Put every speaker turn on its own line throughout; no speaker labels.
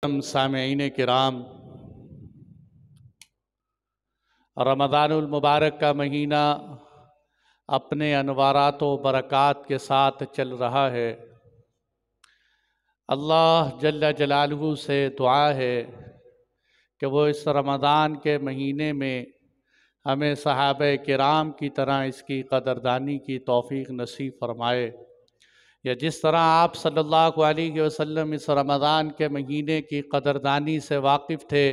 सामईन किराम, रमज़ानुल मुबारक का महीना अपने अनवारात व बरक़ात के साथ चल रहा है। अल्लाह जल्ल जलालहू से दुआ है कि वो इस रमज़ान के महीने में हमें सहाबे किराम की तरह इसकी कदरदानी की तौफ़ीक़ नसीब फ़रमाए, या जिस तरह आप सल्लल्लाहु अलैहि वसल्लम इस रमज़ान के महीने की कदरदानी से वाकिफ़ थे।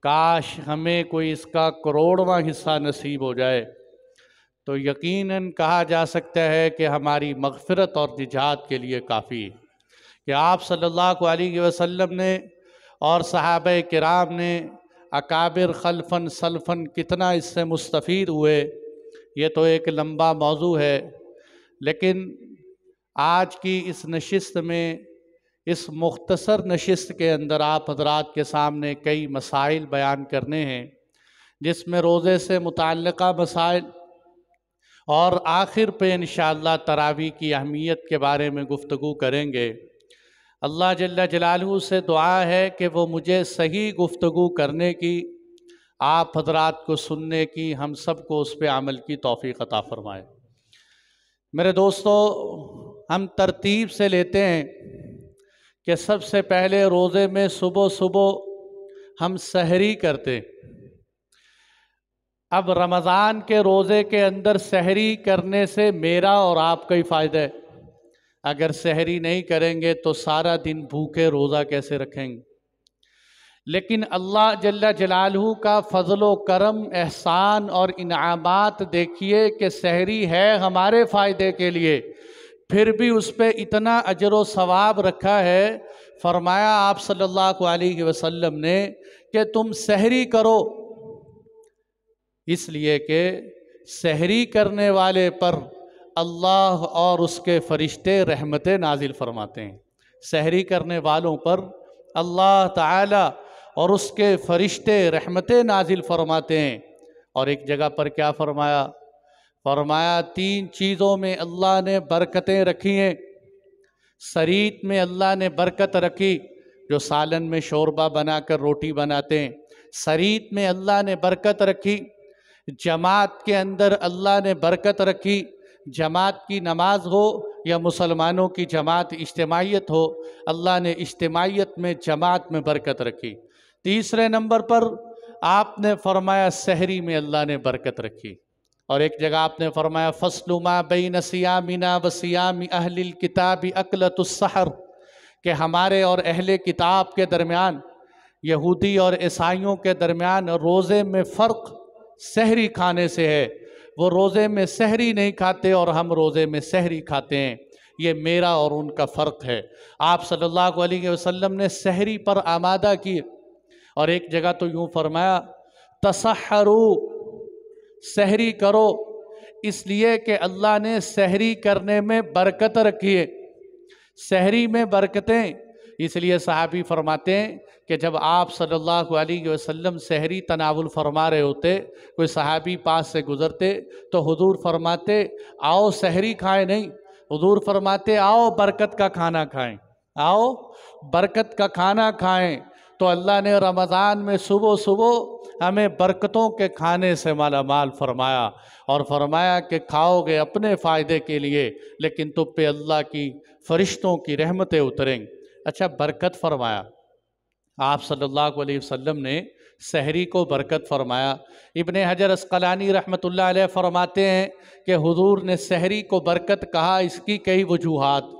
काश हमें कोई इसका करोड़वां हिस्सा नसीब हो जाए तो यकीनन कहा जा सकता है कि हमारी मग़फ़िरत और निजात के लिए काफ़ी है कि आप सल्लल्लाहु अलैहि वसल्लम ने और सहाबे किराम ने अकाबिर खल्फ़न सल्फ़न कितना इससे मुस्तफ़ीद हुए, ये तो एक लंबा मौजू है। लेकिन आज की इस नशिस्त में, इस मुख्तसर नशिस्त के अंदर आप हज़रात के सामने कई मसाइल बयान करने हैं, जिसमें रोज़े से मुताल्लिक़ा मसाइल और आखिर पे इंशाअल्लाह तरावी की अहमियत के बारे में गुफ्तगू करेंगे। अल्लाह जल्ल जलालहू से दुआ है कि वो मुझे सही गुफ्तगू करने की, आप हज़रात को सुनने की, हम सब को उस पर अमल की तौफ़ीक़ अता फ़रमाए। मेरे दोस्तों, हम तरतीब से लेते हैं कि सबसे पहले रोज़े में सुबह सुबह हम सहरी करते। अब रमज़ान के रोज़े के अंदर सहरी करने से मेरा और आपका ही फ़ायदा है। अगर सहरी नहीं करेंगे तो सारा दिन भूखे रोज़ा कैसे रखेंगे। लेकिन अल्लाह जल्ल जलालहू का फ़ज़ल व करम, एहसान और इनामात देखिए कि सहरी है हमारे फ़ायदे के लिए, फिर भी उस पर इतना अजर व सवाब रखा है। फरमाया आप सल्लल्लाहु अलैहि वसल्लम ने कि तुम सहरी करो, इसलिए कि सहरी करने वाले पर अल्लाह और उसके फ़रिश्ते रहमतें नाजिल फरमाते हैं। सहरी करने वालों पर अल्लाह ताला और उसके फ़रिश्ते रहमतें नाजिल फरमाते हैं। और एक जगह पर क्या फरमाया? फरमाया तीन चीज़ों में अल्लाह ने बरकतें रखी हैं। सरीत में अल्लाह ने बरकत रखी, जो सालन में शोरबा बनाकर रोटी बनाते हैं। सरीत में अल्लाह ने बरकत रखी। जमात के अंदर अल्लाह ने बरकत रखी, जमात की नमाज हो या मुसलमानों की जमात इज्तिमाइयत हो, अल्लाह ने इज्तिमाइयत में, जमात में बरकत रखी। तीसरे नंबर पर आपने फरमाया सहरी में अल्लाह ने बरकत रखी। और एक जगह आपने फरमाया फ़स्लुमा बैन सियामिना व सियामी अहलिल किताबी अकलतुस्सहर, कि हमारे और अहले किताब के दरमियान, यहूदी और ईसाइयों के दरमियान रोज़े में फ़र्क सहरी खाने से है। वो रोज़े में सहरी नहीं खाते और हम रोज़े में सहरी खाते हैं। ये मेरा और उनका फ़र्क है। आप सल्लल्लाहु अलैहि वसल्लम ने सहरी पर आमादा किए। और एक जगह तो यूँ फरमाया तसहरू, सहरी करो, इसलिए कि अल्लाह ने सहरी करने में बरकत रखी है। सहरी में बरकतें, इसलिए सहाबी फरमाते हैं कि जब आप सल्लल्लाहु अलैहि वसल्लम सहरी तनावुल फरमा रहे होते, कोई सहाबी पास से गुज़रते तो हुजूर फरमाते आओ सहरी खाएं नहीं, हुजूर फरमाते आओ बरकत का खाना खाएं, आओ बरकत का खाना खाएं। तो अल्लाह ने रमज़ान में सुबह सुबह हमें बरकतों के खाने से माला माल फरमाया और फरमाया कि खाओगे अपने फ़ायदे के लिए, लेकिन तुम पे अल्लाह की फ़रिश्तों की रहमतें उतरेंगी। अच्छा, बरकत फरमाया आप सल्लल्लाहु अलैहि वसल्लम ने, सहरी को बरकत फरमाया। इब्ने हजर अस्क़लानी रहमतुल्लाह अलैह फरमाते हैं कि हुजूर ने सहरी को बरकत कहा, इसकी कई वजूहात।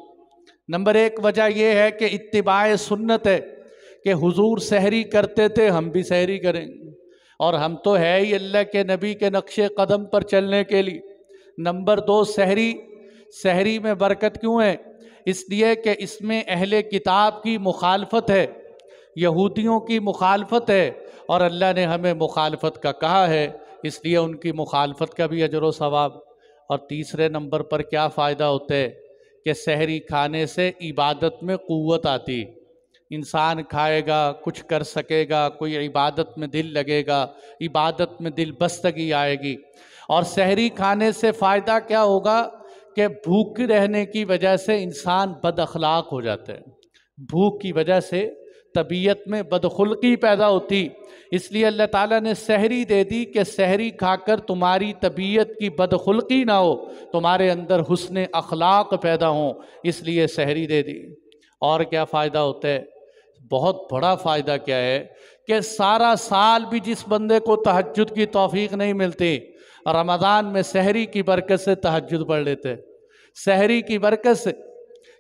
नंबर एक वजह यह है कि इत्तिबाए सुन्नत है कि हुजूर सहरी करते थे, हम भी सहरी करेंगे, और हम तो है ही अल्लाह के नबी के नक्शे कदम पर चलने के लिए। नंबर दो, सहरी में बरकत क्यों है? इसलिए कि इसमें अहले किताब की मुखालफत है, यहूदियों की मुखालफत है, और अल्लाह ने हमें मुखालफत का कहा है, इसलिए उनकी मुखालफत का भी अजर व सवाब। और तीसरे नंबर पर क्या फ़ायदा होता है कि सहरी खाने से इबादत में क़ुव्वत आती। इंसान खाएगा, कुछ कर सकेगा, कोई इबादत में दिल लगेगा, इबादत में दिल बस्तगी आएगी। और सहरी खाने से फ़ायदा क्या होगा कि भूख रहने की वजह से इंसान बद अखलाक हो जाता है। भूख की वजह से तबीयत में बदखुल्की पैदा होती। इसलिए अल्लाह ताला ने सहरी दे दी कि सहरी खाकर तुम्हारी तबीयत की बदखुल्की ना हो, तुम्हारे अंदर हुस्न अखलाक पैदा हो, इसलिए सहरी दे दी। और क्या फ़ायदा होता है? बहुत बड़ा फ़ायदा क्या है कि सारा साल भी जिस बंदे को तहज्जुद की तौफीक नहीं मिलती, रमज़ान में सहरी की बरकत से तहज्जुद पढ़ लेते। सहरी की बरकत से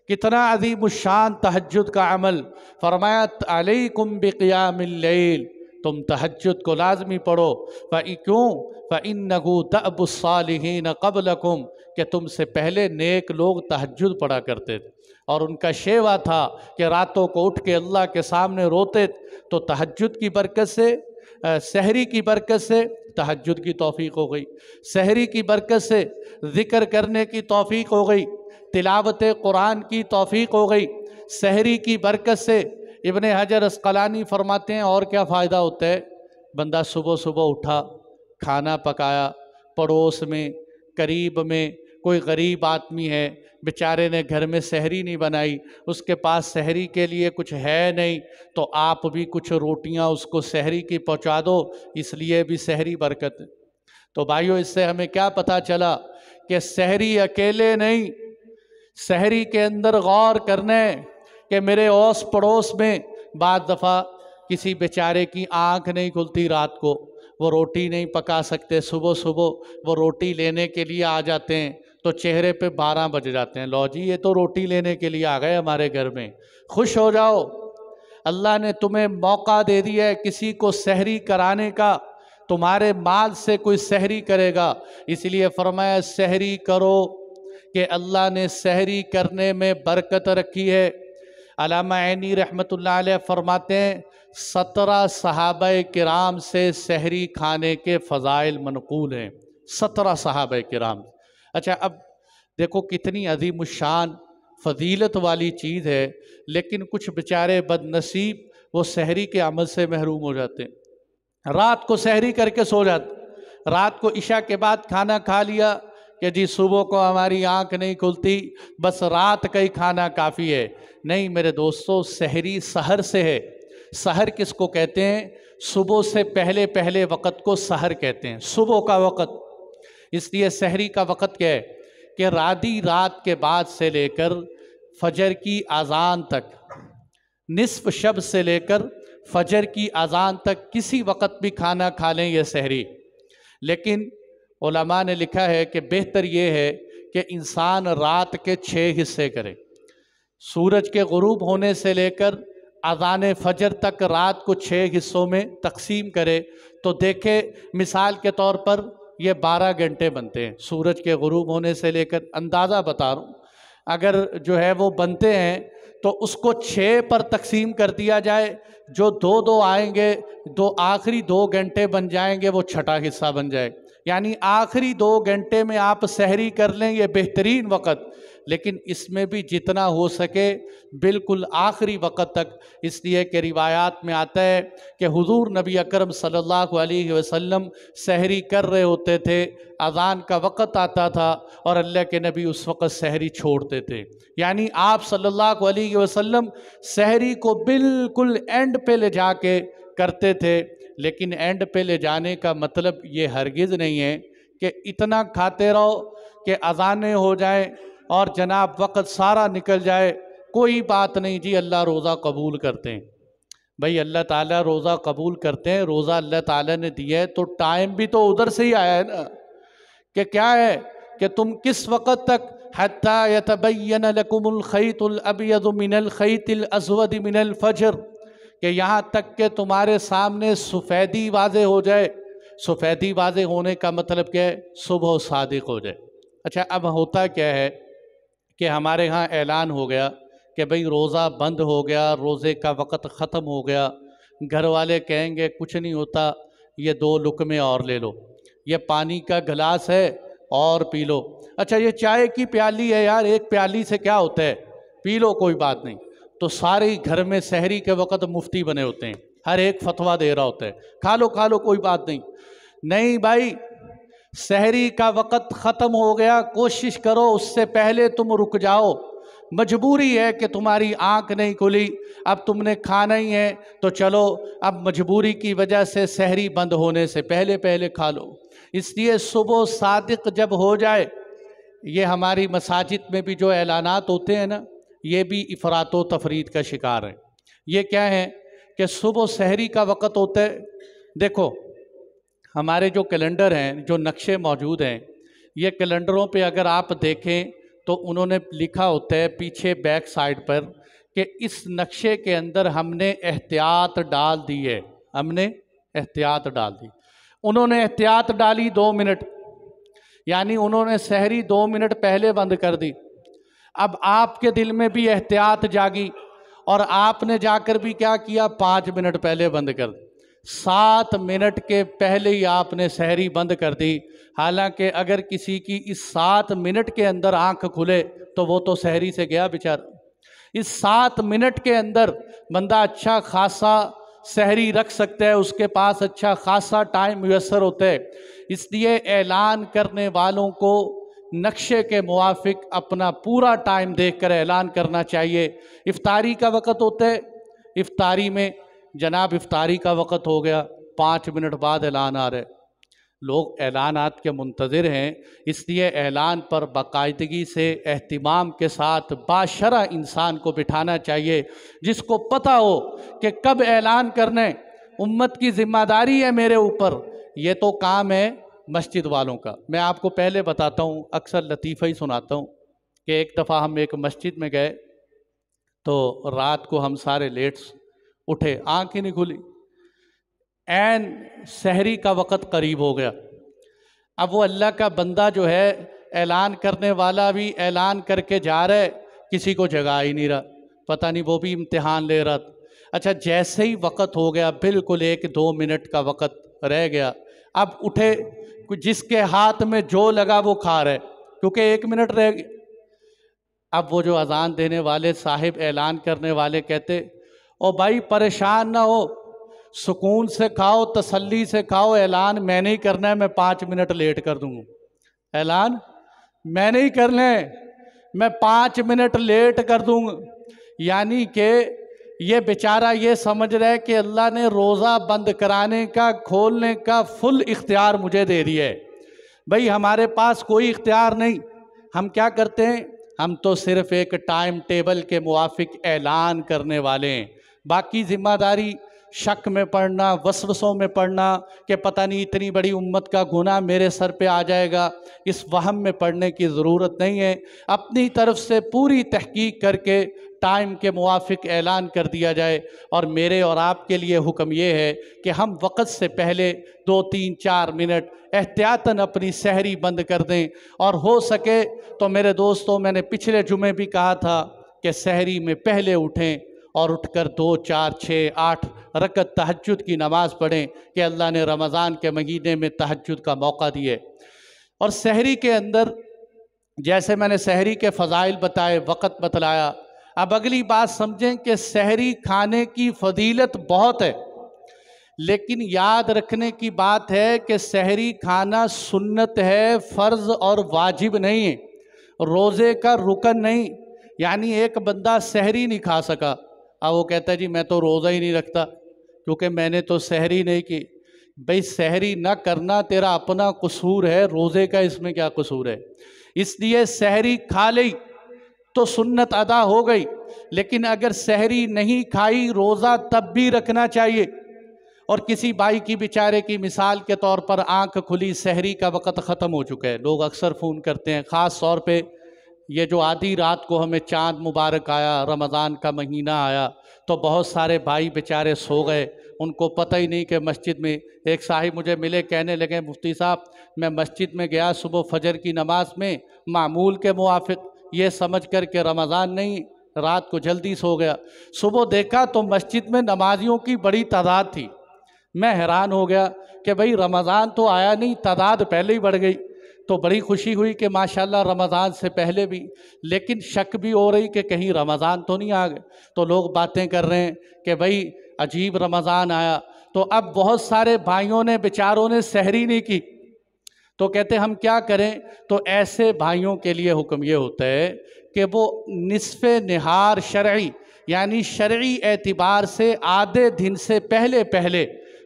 कितना अज़ीम शान तहज्जुद का अमल। फरमाया अलैकुम बिक़ियामिल लैल, तुम तहज्जुद को लाजमी पढ़ो। क्यों? फ़इन्नहु दअबुस्सालिहीन क़ब्लकुम, कि तुमसे पहले नेक लोग तहज्जुद पढ़ा करते थे और उनका शेवा था कि रातों को उठ के अल्लाह के सामने रोते। तो तहज्जुद की बरकत से, सहरी की बरकत से तहज्जुद की तौफीक हो गई, सहरी की बरकत से ज़िक्र करने की तौफीक हो गई, तिलावत कुरान की तौफीक हो गई, सहरी की बरकत से। इब्ने हजर अस्क़लानी फरमाते हैं और क्या फ़ायदा होता है? बंदा सुबह सुबह उठा, खाना पकाया, पड़ोस में करीब में कोई गरीब आदमी है, बेचारे ने घर में सहरी नहीं बनाई, उसके पास सहरी के लिए कुछ है नहीं, तो आप भी कुछ रोटियां उसको सहरी की पहुंचा दो, इसलिए भी सहरी बरकत है। तो भाइयों, इससे हमें क्या पता चला कि सहरी अकेले नहीं, सहरी के अंदर गौर करने कि मेरे ओस पड़ोस में बाद दफ़ा किसी बेचारे की आँख नहीं खुलती, रात को वो रोटी नहीं पका सकते, सुबह सुबह वो रोटी लेने के लिए आ जाते हैं तो चेहरे पे 12 बज जाते हैं। लो जी, ये तो रोटी लेने के लिए आ गए हमारे घर में, खुश हो जाओ, अल्लाह ने तुम्हें मौका दे दिया है किसी को सहरी कराने का, तुम्हारे माल से कोई सहरी करेगा। इसलिए फरमाया सहरी करो कि अल्लाह ने सहरी करने में बरकत रखी है। अल्लामा ऐनी रहमतुल्लाह अलैह फरमाते हैं 17 सहाबाए किराम से सहरी खाने के फ़ज़ाइल मनक़ूल हैं, 17 सहाबाए किराम। अच्छा, अब देखो कितनी अज़ीम शान फ़जीलत वाली चीज़ है, लेकिन कुछ बेचारे बदनसीब वो सहरी के अमल से महरूम हो जाते हैं। रात को सहरी करके सो जाते, रात को इशा के बाद खाना खा लिया कि जी सुबह को हमारी आंख नहीं खुलती, बस रात का ही खाना काफ़ी है। नहीं मेरे दोस्तों, सहरी सहर से है। सहर किसको कहते हैं? सुबह से पहले पहले वक़्त को सहर कहते हैं, सुबह का वक़्त। इसलिए सहरी का वक़्त क्या है कि आधी रात के बाद से लेकर फजर की अज़ान तक, निस्फ शब से लेकर फजर की अज़ान तक किसी वक़्त भी खाना खा लें, यह सहरी। लेकिन उलमा ने लिखा है कि बेहतर ये है कि इंसान रात के 6 हिस्से करे, सूरज के गुरूब होने से लेकर अज़ान फजर तक रात को 6 हिस्सों में तकसीम करे। तो देखे मिसाल के तौर पर ये 12 घंटे बनते हैं, सूरज के गुरूब होने से लेकर, अंदाज़ा बता रहा हूँ, अगर जो है वो बनते हैं तो उसको 6 पर तकसीम कर दिया जाए, जो 2-2 आएंगे, दो आखिरी 2 घंटे बन जाएंगे, वो छठा हिस्सा बन जाए। यानी आखिरी 2 घंटे में आप सहरी कर लें, ये बेहतरीन वक़्त। लेकिन इसमें भी जितना हो सके बिल्कुल आखिरी वक़्त तक, इसलिए कि रिवायात में आता है कि हुज़ूर नबी अकरम सल्लल्लाहु अलैहि वसल्लम सहरी कर रहे होते थे, अज़ान का वक़्त आता था और अल्लाह के नबी उस वक़्त सहरी छोड़ते थे। यानी आप सल्लल्लाहु अलैहि वसल्लम सहरी को बिल्कुल एंड पे ले जाके करते थे। लेकिन एंड पे ले जाने का मतलब ये हरगिज़ नहीं है कि इतना खाते रहो कि अज़ानें हो जाएं और जनाब वक़्त सारा निकल जाए। कोई बात नहीं जी, अल्लाह रोज़ा कबूल करते हैं। भाई अल्लाह ताला रोज़ा कबूल करते हैं, रोज़ा अल्लाह ताला ने दिया है तो टाइम भी तो उधर से ही आया है ना, कि क्या है कि तुम किस वक़्त तक, हत्ता यतबय्यन लकुमुल खैतुल अबयदु मिनल खैतिल अस्वद मिनल फजर, कि यहाँ तक कि तुम्हारे सामने सफ़ेदी वाज़े हो जाए। सफ़ेदी वाज़े होने का मतलब क्या है? सुबह सादिक हो जाए। अच्छा, अब होता क्या है कि हमारे यहाँ ऐलान हो गया कि भाई रोज़ा बंद हो गया, रोज़े का वक़्त ख़त्म हो गया, घर वाले कहेंगे कुछ नहीं होता, ये 2 लुक़मे और ले लो, ये पानी का गिलास है और पी लो। अच्छा, ये चाय की प्याली है यार, एक प्याली से क्या होता है, पी लो कोई बात नहीं। तो सारे घर में सहरी के वक़्त मुफ्ती बने होते हैं, हर एक फतवा दे रहा होता है, खा लो कोई बात नहीं। नहीं भाई, सहरी का वक़्त ख़त्म हो गया, कोशिश करो उससे पहले तुम रुक जाओ। मजबूरी है कि तुम्हारी आंख नहीं खुली, अब तुमने खाना ही है तो चलो अब मजबूरी की वजह से सहरी बंद होने से पहले पहले खा लो। इसलिए सुबह सादिक जब हो जाए, ये हमारी मसाजिद में भी जो ऐलानात होते हैं ना, ये भी इफ़रात व तफरीद का शिकार है। ये क्या है कि सुबह सहरी का वक़्त होता है। देखो हमारे जो कैलेंडर हैं, जो नक्शे मौजूद हैं, ये कैलेंडरों पे अगर आप देखें तो उन्होंने लिखा होता है पीछे बैक साइड पर कि इस नक्शे के अंदर हमने एहतियात डाल दी है, हमने एहतियात डाल दी। उन्होंने एहतियात डाली 2 मिनट, यानी उन्होंने सहरी 2 मिनट पहले बंद कर दी। अब आपके दिल में भी एहतियात जागी और आपने जाकर भी क्या किया, 5 मिनट पहले बंद कर दी। 7 मिनट के पहले ही आपने सहरी बंद कर दी। हालांकि अगर किसी की इस 7 मिनट के अंदर आंख खुले तो वो तो सहरी से गया बेचारा। इस 7 मिनट के अंदर बंदा अच्छा खासा सहरी रख सकता है, उसके पास अच्छा खासा टाइम मुयस्सर होता है। इसलिए ऐलान करने वालों को नक्शे के मुवाफिक अपना पूरा टाइम देखकर ऐलान करना चाहिए। इफ्तारी का वक़्त होता है, इफ्तारी में जनाब इफ्तारी का वक़्त हो गया, 5 मिनट बाद ऐलान आ रहा है। लोग ऐलानात के मुंतज़िर हैं, इसलिए ऐलान पर बाकायदगी से एहतिमाम के साथ बाशरा इंसान को बिठाना चाहिए, जिसको पता हो कि कब ऐलान करने। उम्मत की ज़िम्मेदारी है मेरे ऊपर, ये तो काम है मस्जिद वालों का। मैं आपको पहले बताता हूँ, अक्सर लतीफ़ा ही सुनाता हूँ कि एक दफ़ा हम एक मस्जिद में गए तो रात को हम सारे लेट उठे, आँख ही नहीं खुली। ऐन सहरी का वक़्त करीब हो गया। अब वो अल्लाह का बंदा जो है, ऐलान करने वाला भी ऐलान करके जा रहा है, किसी को जगा ही नहीं रहा, पता नहीं वो भी इम्तिहान ले रहा था। अच्छा, जैसे ही वक़्त हो गया, बिल्कुल 1-2 मिनट का वक़्त रह गया, अब उठे, जिसके हाथ में जो लगा वो खा रहे, क्योंकि 1 मिनट रह गया। अब वो जो अजान देने वाले साहिब, ऐलान करने वाले कहते, ओ भाई परेशान ना हो, सुकून से खाओ, तसल्ली से खाओ, ऐलान मैंने ही करना है, मैं 5 मिनट लेट कर दूँगा। ऐलान मैंने ही करना है, मैं 5 मिनट लेट कर दूँगा। यानी कि ये बेचारा ये समझ रहा है कि अल्लाह ने रोज़ा बंद कराने का, खोलने का फुल इख्तियार मुझे दे दिया है। भाई हमारे पास कोई इख्तियार नहीं। हम क्या करते हैं, हम तो सिर्फ़ एक टाइम टेबल के मुवाफिक ऐलान करने वाले हैं। बाकी ज़िम्मेदारी शक में पड़ना, वसवसों में पड़ना कि पता नहीं इतनी बड़ी उम्मत का गुनाह मेरे सर पे आ जाएगा, इस वहम में पड़ने की ज़रूरत नहीं है। अपनी तरफ से पूरी तहकीक करके टाइम के मुवाफिक ऐलान कर दिया जाए। और मेरे और आपके लिए हुक्म ये है कि हम वक़्त से पहले 2-3-4 मिनट एहतियातन अपनी सहरी बंद कर दें। और हो सके तो मेरे दोस्तों, मैंने पिछले जुमे भी कहा था कि सहरी में पहले उठें और उठकर 2, 4, 6, 8 रकत तहज्जुद की नमाज़ पढ़ें कि अल्लाह ने रमज़ान के महीने में तहज्जुद का मौका दिए। और सहरी के अंदर जैसे मैंने सहरी के फ़ज़ाइल बताए, वक़्त बतलाया, अब अगली बात समझें कि सहरी खाने की फ़जीलत बहुत है, लेकिन याद रखने की बात है कि सहरी खाना सुन्नत है, फ़र्ज़ और वाजिब नहीं है, रोज़े का रुकन नहीं। यानी एक बंदा सहरी नहीं खा सका, अब वो कहता है जी मैं तो रोज़ा ही नहीं रखता क्योंकि मैंने तो सहरी नहीं की। भाई सहरी ना करना तेरा अपना कसूर है, रोज़े का इसमें क्या कसूर है। इसलिए सहरी खा ली तो सुन्नत अदा हो गई, लेकिन अगर सहरी नहीं खाई, रोज़ा तब भी रखना चाहिए। और किसी भाई की बेचारे की मिसाल के तौर पर आंख खुली, सहरी का वक़्त ख़त्म हो चुका है, लोग अक्सर फ़ोन करते हैं, ख़ास तौर पे ये जो आधी रात को हमें चाँद मुबारक आया, रमज़ान का महीना आया, तो बहुत सारे भाई बेचारे सो गए, उनको पता ही नहीं कि मस्जिद में। एक साहिब मुझे मिले, कहने लगे मुफ्ती साहब मैं मस्जिद में गया सुबह फजर की नमाज में, मामूल के मुवाफिक, ये समझ कर के रमज़ान नहीं, रात को जल्दी सो गया। सुबह देखा तो मस्जिद में नमाजियों की बड़ी तादाद थी। मैं हैरान हो गया कि भाई रमज़ान तो आया नहीं, तादाद पहले ही बढ़ गई। तो बड़ी खुशी हुई कि माशाल्लाह रमज़ान से पहले भी, लेकिन शक भी हो रही कि कहीं रमज़ान तो नहीं आ गए। तो लोग बातें कर रहे हैं कि भाई अजीब रमज़ान आया। तो अब बहुत सारे भाइयों ने, बेचारों ने सहरी नहीं की, तो कहते हम क्या करें। तो ऐसे भाइयों के लिए हुक्म ये होता है कि वो निस्फ़े निहार शरई यानी शरई एतबार से आधे दिन से पहले पहले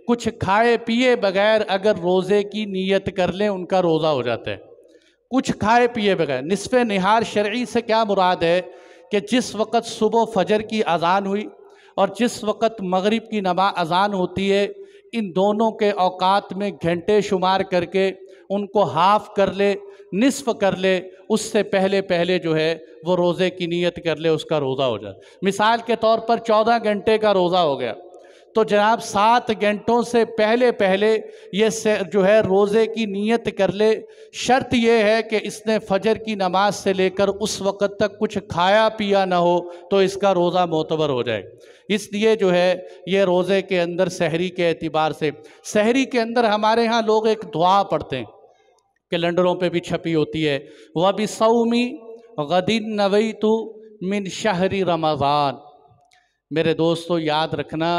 कुछ खाए पिए बगैर अगर रोज़े की नीयत कर लें उनका रोज़ा हो जाता है। कुछ खाए पिए बगैर। निस्फ़े निहार शरई से क्या मुराद है कि जिस वक़्त सुबह फजर की अज़ान हुई और जिस वक़्त मगरिब की नमाज़ अज़ान होती है, इन दोनों के औकात में घंटे शुमार करके उनको हाफ़ कर ले, निस्फ़ कर ले, उससे पहले पहले जो है वो रोज़े की नीयत कर ले, उसका रोज़ा हो जाए। मिसाल के तौर पर 14 घंटे का रोज़ा हो गया तो जनाब 7 घंटों से पहले पहले ये जो है रोज़े की नीयत कर ले। शर्त यह है कि इसने फजर की नमाज से लेकर उस वक़्त तक कुछ खाया पिया ना हो तो इसका रोज़ा मोतबर हो जाए। इसलिए जो है ये रोज़े के अंदर सहरी के एतबार से, सहरी के अंदर हमारे यहाँ लोग एक दुआ पढ़ते हैं, कैलेंडरों पे भी छपी होती है, वह भी सौमी गदिन नवैतु मिन शहरी रमज़ान। मेरे दोस्तों याद रखना,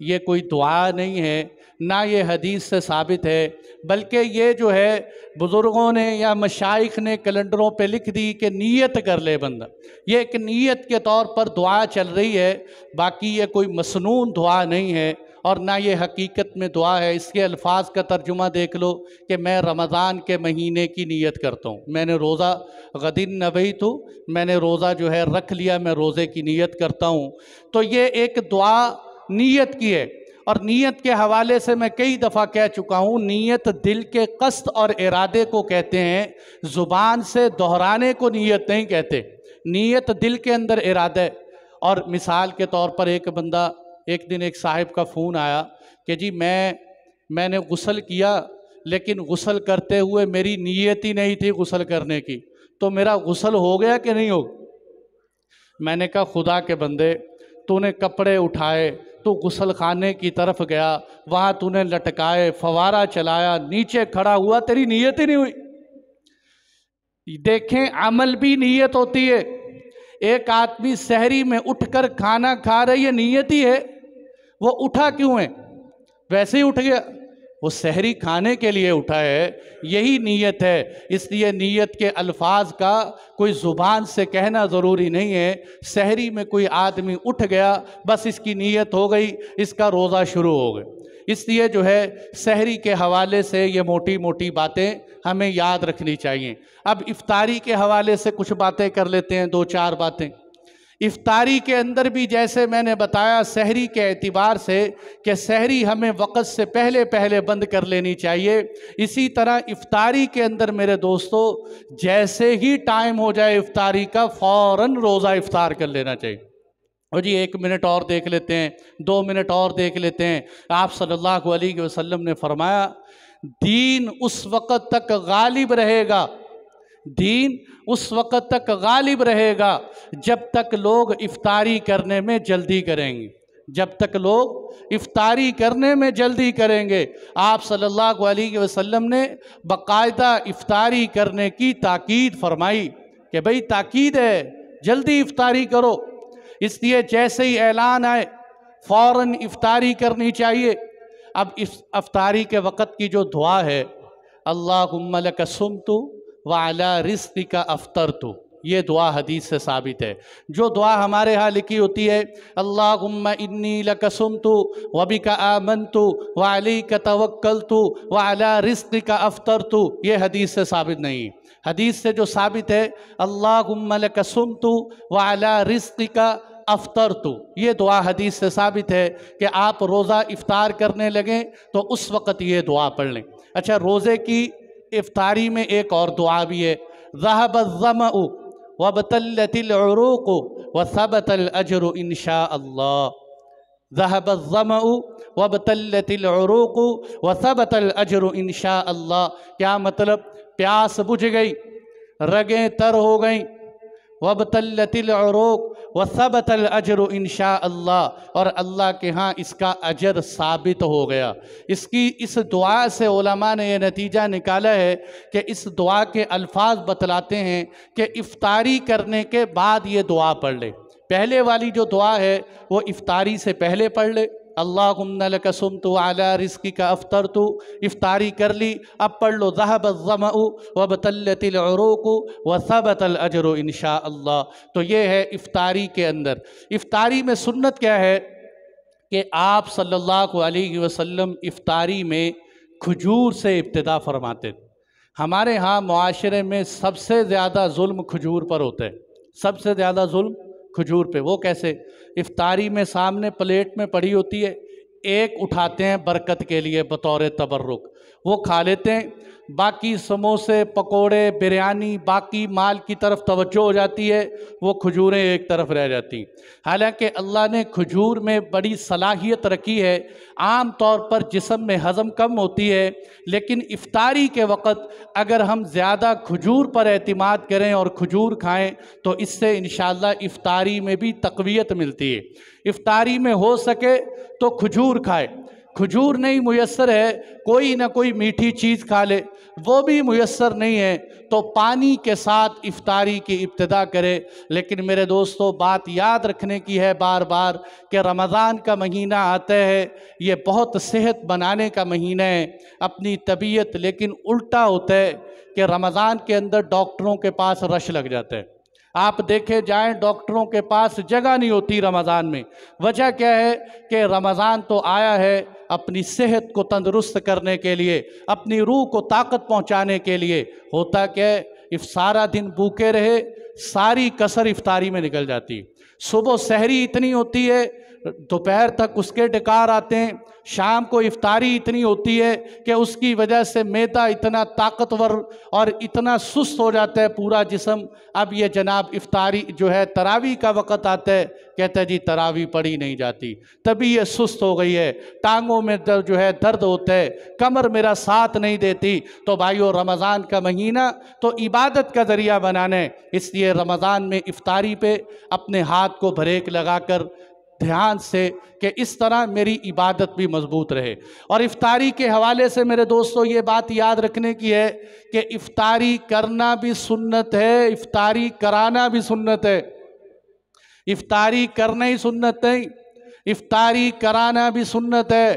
ये कोई दुआ नहीं है, ना ये हदीस से साबित है, बल्कि ये जो है बुज़ुर्गों ने या मशाइख ने कैलेंडरों पे लिख दी कि नीयत कर ले बंदा। ये एक नीयत के तौर पर दुआ चल रही है, बाकी ये कोई मसनून दुआ नहीं है और ना ये हकीकत में दुआ है। इसके अल्फाज का तर्जुमा देख लो कि मैं रमज़ान के महीने की नीयत करता हूँ, मैंने रोज़ा गदिन नवैतु, मैंने रोज़ा जो है रख लिया, मैं रोज़े की नीयत करता हूँ। तो ये एक दुआ नीयत की है। और नीयत के हवाले से मैं कई दफ़ा कह चुका हूँ, नीयत दिल के कस्त और इरादे को कहते हैं, ज़ुबान से दोहराने को नीयत नहीं कहते। नीयत दिल के अंदर इरादा है। और मिसाल के तौर पर एक बंदा, एक दिन एक साहिब का फ़ोन आया कि जी मैंने गुस्ल किया, लेकिन गुस्ल करते हुए मेरी नीयत ही नहीं थी गुस्ल करने की, तो मेरा गुस्ल हो गया कि नहीं हो? मैंने कहा खुदा के बंदे, तूने कपड़े उठाए, तू गुस्ल खाने की तरफ गया, वहाँ तूने लटकाए, फवारा चलाया, नीचे खड़ा हुआ, तेरी नीयत ही नहीं हुई। देखें, अमल भी नीयत होती है। एक आदमी सहरी में उठकर खाना खा रही है, नीयत ही है, वो उठा क्यों है? वैसे ही उठ गया, वो सहरी खाने के लिए उठा है, यही नीयत है। इसलिए नीयत के अल्फाज का कोई ज़ुबान से कहना ज़रूरी नहीं है। सहरी में कोई आदमी उठ गया, बस इसकी नीयत हो गई, इसका रोज़ा शुरू हो गया। इसलिए जो है सहरी के हवाले से ये मोटी मोटी बातें हमें याद रखनी चाहिए। अब इफ्तारी के हवाले से कुछ बातें कर लेते हैं, 2-4 बातें। इफ्तारी के अंदर भी जैसे मैंने बताया सहरी के एतबार से कि सहरी हमें वक़्त से पहले पहले बंद कर लेनी चाहिए, इसी तरह इफ्तारी के अंदर मेरे दोस्तों जैसे ही टाइम हो जाए इफ्तारी का, फ़ौरन रोज़ा इफ्तार कर लेना चाहिए। और जी 1 मिनट और देख लेते हैं, 2 मिनट और देख लेते हैं। आप सल्लल्लाहु अलैहि वसल्लम ने फरमाया, दीन उस वक़्त तक गालिब रहेगा, दीन उस वक़्त तक गालिब रहेगा जब तक लोग इफ्तारी करने में जल्दी करेंगे, जब तक लोग इफ्तारी करने में जल्दी करेंगे। आप सल्लल्लाहु अलैहि वसल्लम ने बाकायदा इफ्तारी करने की ताकीद फरमाई कि भाई ताकीद है, जल्दी इफ्तारी करो। इसलिए जैसे ही ऐलान आए फ़ौरन इफ्तारी करनी चाहिए। अब इस इफ्तारी के वक़्त की जो दुआ है, अल्लाहुम्मा लका सुम्तु व अला रिज़्क़िका अफ़्तरतु, ये दुआ हदीस से साबित है। जो दुआ हमारे यहाँ लिखी होती है, अल्लाहुम्मा इन्नी लका सुम्तु व बिका आमन्तु व अलैका तवक्कलतु व अला रिज़्क़िका अफ़्तरतु, ये हदीस से साबित नहीं। हदीस से जो साबित है, अल्लाहुम्मा लका सुम्तु व अला रिज़्क़िका अफ़्तरतु, ये दुआ हदीस से साबित है कि आप रोज़ा इफ्तार करने लगें तो उस वक़्त ये दुआ पढ़ लें। अच्छा, रोज़े की इफ्तारी में एक और दुआ भी है, ज़हबज़्ज़मअु वबतल्लतिल उरूक़ु व सबतल अज्रु इंशाअल्लाह। ज़हबज़्ज़मअु वबतल्लतिल उरूक़ु व सबतल अज्रु इंशाअल्लाह। क्या मतलब? प्यास बुझ गई, रगें तर हो गई, वबतल्लतिल उरूक़ व सबतल अज्रु इंशाअल्लाह, और अल्लाह के यहाँ इसका अजर साबित हो गया। इसकी इस दुआ से उलमा ने यह नतीजा निकाला है कि इस दुआ के अल्फाज बतलाते हैं कि इफ्तारी करने के बाद ये दुआ पढ़ ले। पहले वाली जो दुआ है वो इफ्तारी से पहले पढ़ ले, अल्लाहुम्मा लका सुम्तु अला रिज़्क़िका अफ़्तरतु, इफ्तारी कर ली, अब पढ़ लो ज़हब अज़्ज़मअु वबतल्लतिल उरूक़ु व सबतल अजरु इंशाअल्लाह। तो ये है इफ्तारी के अंदर। इफ्तारी में सुन्नत क्या है कि आप सल्लल्लाहु अलैहि वसल्लम इफ्तारी में खजूर से इब्तिदा फरमाते। हमारे यहाँ मुआशरे में सबसे ज़्यादा जुल्म खजूर पर होता है, सबसे ज़्यादा जुल्म खजूर पे। वो कैसे? इफ्तारी में सामने प्लेट में पड़ी होती है, एक उठाते हैं बरकत के लिए बतौर तबर्रुक, वो खा लेते हैं, बाकी समोसे पकोड़े बिरयानी बाकी माल की तरफ तवज्जो हो जाती है, वो खजूरें एक तरफ रह जाती। हालांकि अल्लाह ने खजूर में बड़ी सलाहियत रखी है। आम तौर पर जिस्म में हज़म कम होती है, लेकिन इफ्तारी के वक़्त अगर हम ज़्यादा खजूर पर एतमाद करें और खजूर खाएं तो इससे इंशाअल्लाह इफ्तारी में भी तक़वियत मिलती है। इफ्तारी में हो सके तो खजूर खाए, खजूर नहीं मुयस्सर है कोई ना कोई मीठी चीज़ खा ले, वो भी मुयस्सर नहीं है तो पानी के साथ इफ्तारी की इब्तिदा करे। लेकिन मेरे दोस्तों बात याद रखने की है बार बार कि रमज़ान का महीना आता है, ये बहुत सेहत बनाने का महीना है, अपनी तबीयत, लेकिन उल्टा होता है कि रमज़ान के अंदर डॉक्टरों के पास रश लग जाता है। आप देखे जाएं डॉक्टरों के पास जगह नहीं होती रमज़ान में। वजह क्या है कि रमज़ान तो आया है अपनी सेहत को तंदुरुस्त करने के लिए, अपनी रूह को ताकत पहुंचाने के लिए। होता क्या है, इफ सारा दिन भूखे रहे, सारी कसर इफ्तारी में निकल जाती। सुबह सहरी इतनी होती है, दोपहर तक उसके डकार आते हैं, शाम को इफ्तारी इतनी होती है कि उसकी वजह से मैदा इतना ताकतवर और इतना सुस्त हो जाता है पूरा जिस्म। अब ये जनाब इफ्तारी जो है तरावी का वक़्त आता है, कहता है जी तरावी पढ़ी नहीं जाती, तभी ये सुस्त हो गई है, टांगों में जो है दर्द होता है, कमर मेरा साथ नहीं देती। तो भाइयों रमज़ान का महीना तो इबादत का ज़रिया बनाना है, इसलिए रमज़ान में इफ्तारी पे अपने हाथ को ब्रेक लगाकर ध्यान से कि इस तरह मेरी इबादत भी मजबूत रहे। और इफ्तारी के हवाले से मेरे दोस्तों ये बात याद रखने की है कि इफ्तारी करना भी सुन्नत है, इफ्तारी कराना भी सुन्नत है। इफ्तारी करना ही सुन्नत नहीं, इफ्तारी कराना भी सुन्नत है।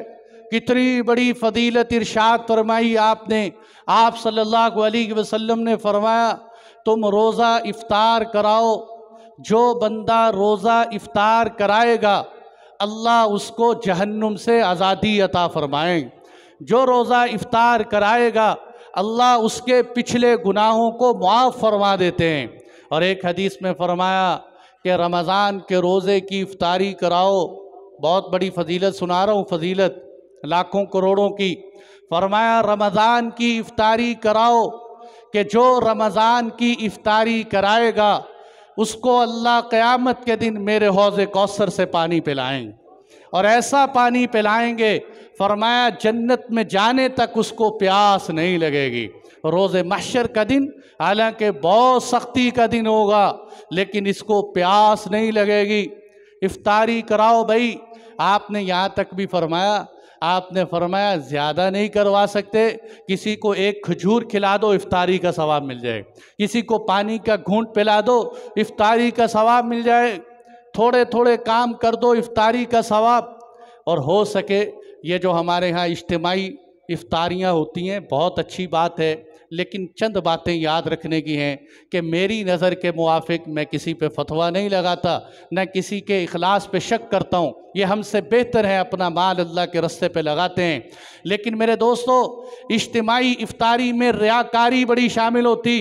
कितनी बड़ी फजीलत इरशाद फरमाई आपने। आप सल्लल्लाहु अलैहि वसल्लम ने फरमाया तुम रोज़ा इफ्तार कराओ, जो बंदा रोज़ा इफ्तार कराएगा अल्लाह उसको जहन्नुम से आज़ादी अता फरमाएं। जो रोज़ा इफ्तार कराएगा अल्लाह उसके पिछले गुनाहों को मुआफ़ फरमा देते हैं। और एक हदीस में फरमाया कि रमज़ान के रोज़े की इफ्तारी कराओ, बहुत बड़ी फजीलत सुना रहा हूँ, फजीलत लाखों करोड़ों की। फरमाया रमज़ान की इफ्तारी कराओ कि जो रमज़ान की इफ्तारी कराएगा उसको अल्लाह क़यामत के दिन मेरे हौज़े कौसर से पानी पिलाएंगे, और ऐसा पानी पिलाएंगे फरमाया जन्नत में जाने तक उसको प्यास नहीं लगेगी। रोज़े महशर का दिन हालांकि बहुत सख्ती का दिन होगा, लेकिन इसको प्यास नहीं लगेगी। इफ्तारी कराओ भाई। आपने यहाँ तक भी फरमाया, आपने फरमाया ज़्यादा नहीं करवा सकते, किसी को एक खजूर खिला दो इफ्तारी का सवाब मिल जाए, किसी को पानी का घूंट पिला दो इफ्तारी का सवाब मिल जाए, थोड़े थोड़े काम कर दो इफ्तारी का सवाब। और हो सके ये जो हमारे यहाँ इज्तिमाई इफ्तारियाँ होती हैं बहुत अच्छी बात है, लेकिन चंद बातें याद रखने की हैं कि मेरी नज़र के मुआफिक मैं किसी पे फतवा नहीं लगाता, न किसी के इखलास पे शक करता हूँ। ये हमसे बेहतर है अपना माल अल्लाह के रस्ते पे लगाते हैं। लेकिन मेरे दोस्तों इज्तिमाई इफ्तारी में रियाकारी बड़ी शामिल होती।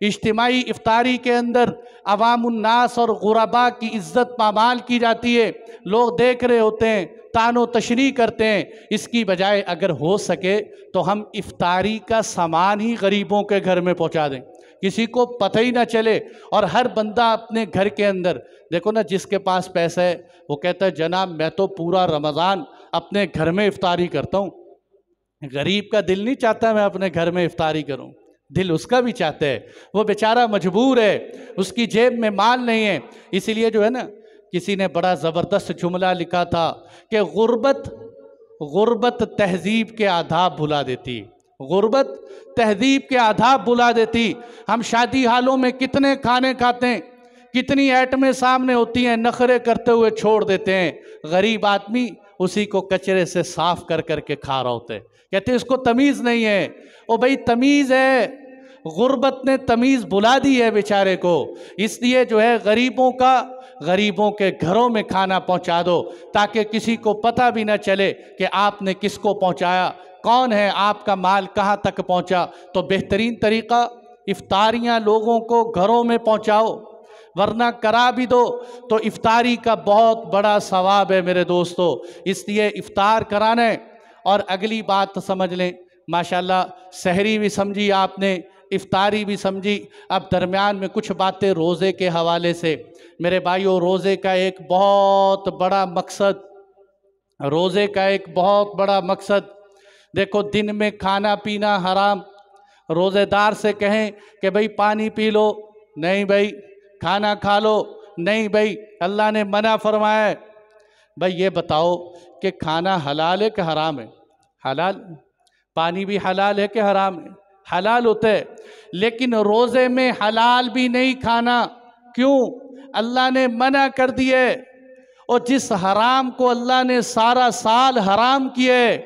इज्तिमाई इफ्तारी के अंदर अवामुन्नास और गुरबा की इज़्ज़त पामाल की जाती है, लोग देख रहे होते हैं, तानो तशरी करते हैं। इसकी बजाय अगर हो सके तो हम इफ्तारी का सामान ही गरीबों के घर में पहुंचा दें, किसी को पता ही ना चले, और हर बंदा अपने घर के अंदर देखो ना, जिसके पास पैसा है वो कहता है जनाब मैं तो पूरा रमज़ान अपने घर में इफ्तारी करता हूँ। गरीब का दिल नहीं चाहता मैं अपने घर में इफ्तारी करूँ, दिल उसका भी चाहता है, वो बेचारा मजबूर है, उसकी जेब में माल नहीं है। इसीलिए जो है ना, किसी ने बड़ा ज़बरदस्त जुमला लिखा था कि गुर्बत तहजीब के आदाब भुला देती, गुर्बत तहजीब के आदाब भुला देती। हम शादी हालों में कितने खाने खाते हैं, कितनी आइटमें सामने होती हैं, नखरे करते हुए छोड़ देते हैं। गरीब आदमी उसी को कचरे से साफ कर करके खा रहे होते। कहते इसको तमीज़ नहीं है। ओ भाई तमीज़ है, गुर्बत ने तमीज़ बुला दी है बेचारे को। इसलिए जो है गरीबों के घरों में खाना पहुंचा दो, ताकि किसी को पता भी ना चले कि आपने किसको पहुंचाया, कौन है, आपका माल कहाँ तक पहुंचा। तो बेहतरीन तरीक़ा इफ्तारियाँ लोगों को घरों में पहुंचाओ, वरना करा भी दो तो इफ्तारी का बहुत बड़ा सवाब है मेरे दोस्तों। इसलिए इफ्तार कराना है। और अगली बात तो समझ लें, माशाल्लाह सहरी भी समझी आपने, इफ्तारी भी समझी। अब दरमियान में कुछ बातें रोज़े के हवाले से। मेरे भाइयों, रोज़े का एक बहुत बड़ा मकसद देखो, दिन में खाना पीना हराम। रोज़ेदार से कहें कि भाई पानी पी लो, नहीं भाई। खाना खा लो, नहीं भाई, अल्लाह ने मना फरमाया है। भाई ये बताओ कि खाना हलाल है कि हराम है? हलाल। पानी भी हलाल है कि हराम है? हलाल होता है। लेकिन रोज़े में हलाल भी नहीं खाना। क्यों? अल्लाह ने मना कर दिए। और जिस हराम को अल्लाह ने सारा साल हराम किए,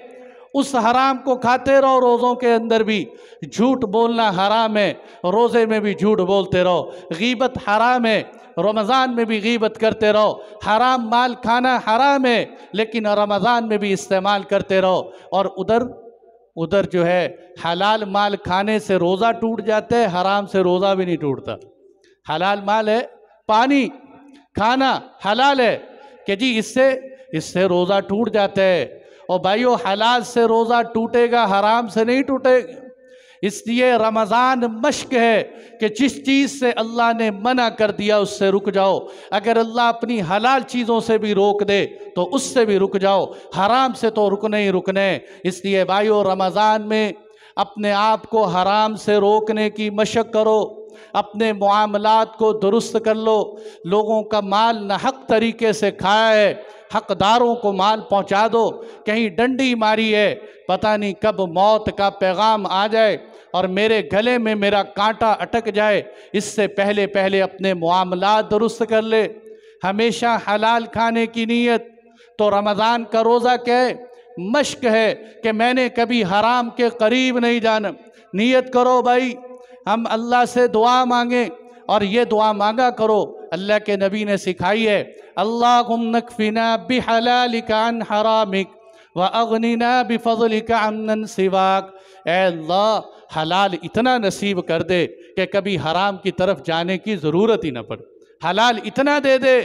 उस हराम को खाते रहो। रोज़ों के अंदर भी झूठ बोलना हराम है, रोज़े में भी झूठ बोलते रहो। गीबत हराम है, रमज़ान में भी गीबत करते रहो। हराम माल खाना हराम है, लेकिन रमज़ान में भी इस्तेमाल करते रहो। और उधर जो है हलाल माल खाने से रोज़ा टूट जाता है, हराम से रोज़ा भी नहीं टूटता। हलाल माल है, पानी खाना हलाल है कि जी इससे रोज़ा टूट जाता है। और भाइयों, हलाल से रोज़ा टूटेगा, हराम से नहीं टूटेगा। इसलिए रमज़ान मश्क है कि जिस चीज़ से अल्लाह ने मना कर दिया उससे रुक जाओ। अगर अल्लाह अपनी हलाल चीज़ों से भी रोक दे तो उससे भी रुक जाओ, हराम से तो रुकने ही रुकने। इसलिए भाइयों, रमज़ान में अपने आप को हराम से रोकने की मशक करो, अपने मुआमलात को दुरुस्त कर लो। लोगों का माल नाहक तरीके से खाया है, हकदारों को माल पहुंचा दो। कहीं डंडी मारी है, पता नहीं कब मौत का पैगाम आ जाए और मेरे गले में मेरा कांटा अटक जाए। इससे पहले पहले अपने मुआमलात दुरुस्त कर ले। हमेशा हलाल खाने की नीयत। तो रमज़ान का रोज़ा क्या है? मश्क है कि मैंने कभी हराम के करीब नहीं जाना। नीयत करो भाई, हम अल्लाह से दुआ मांगें, और ये दुआ मांगा करो अल्लाह के नबी ने सिखाई है, अल्लाहुम्मा नकफिना बिहलालिका अन हरामिक व अगनिना बिफज़लिका अम्मन सिवाक। ए अल्लाह, हलाल इतना नसीब कर दे कि कभी हराम की तरफ जाने की ज़रूरत ही ना पड़े। हलाल इतना दे दे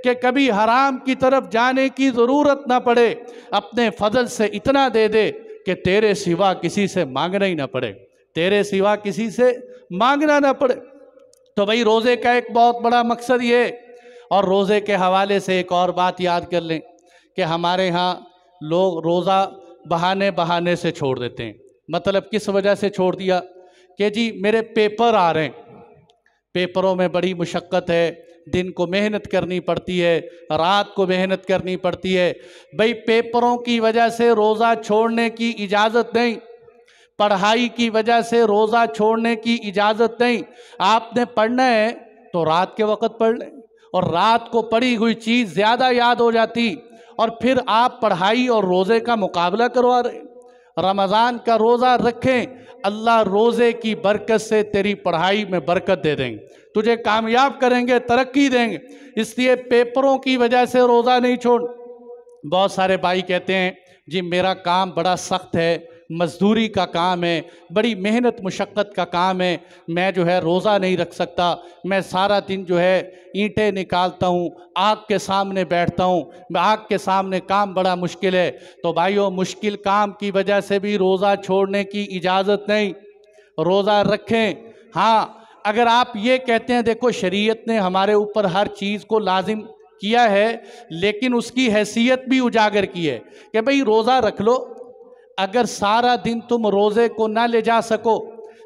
कि कभी हराम की तरफ जाने की ज़रूरत ना पड़े। अपने फजल से इतना दे दे कि तेरे सिवा किसी से मांगना ही ना पड़े, तेरे सिवा किसी से मांगना ना पड़े। तो भाई रोज़े का एक बहुत बड़ा मकसद ये। और रोज़े के हवाले से एक और बात याद कर लें कि हमारे यहाँ लोग रोज़ा बहाने से छोड़ देते हैं। मतलब किस वजह से छोड़ दिया कि जी मेरे पेपर आ रहे हैं, पेपरों में बड़ी मुशक्क़त है, दिन को मेहनत करनी पड़ती है, रात को मेहनत करनी पड़ती है। भाई पेपरों की वजह से रोज़ा छोड़ने की इजाज़त नहीं, पढ़ाई की वजह से रोज़ा छोड़ने की इजाज़त नहीं। आपने पढ़ना है तो रात के वक़्त पढ़ लें, और रात को पढ़ी हुई चीज़ ज़्यादा याद हो जाती, और फिर आप पढ़ाई और रोज़े का मुकाबला करवा रहे। रमज़ान का रोज़ा रखें, अल्लाह रोज़े की बरकत से तेरी पढ़ाई में बरकत दे देंगे, तुझे कामयाब करेंगे, तरक्की देंगे। इसलिए पेपरों की वजह से रोज़ा नहीं छोड़। बहुत सारे भाई कहते हैं जी मेरा काम बड़ा सख्त है, मजदूरी का काम है, बड़ी मेहनत मुशक्क़त का काम है, मैं जो है रोज़ा नहीं रख सकता, मैं सारा दिन जो है ईंटें निकालता हूँ, आग के सामने बैठता हूँ, आग के सामने काम बड़ा मुश्किल है। तो भाइयों, मुश्किल काम की वजह से भी रोज़ा छोड़ने की इजाज़त नहीं, रोज़ा रखें। हाँ, अगर आप ये कहते हैं देखो शरीयत ने हमारे ऊपर हर चीज़ को लाजिम किया है, लेकिन उसकी हैसियत भी उजागर की है कि भाई रोज़ा रख लो। अगर सारा दिन तुम रोज़े को ना ले जा सको,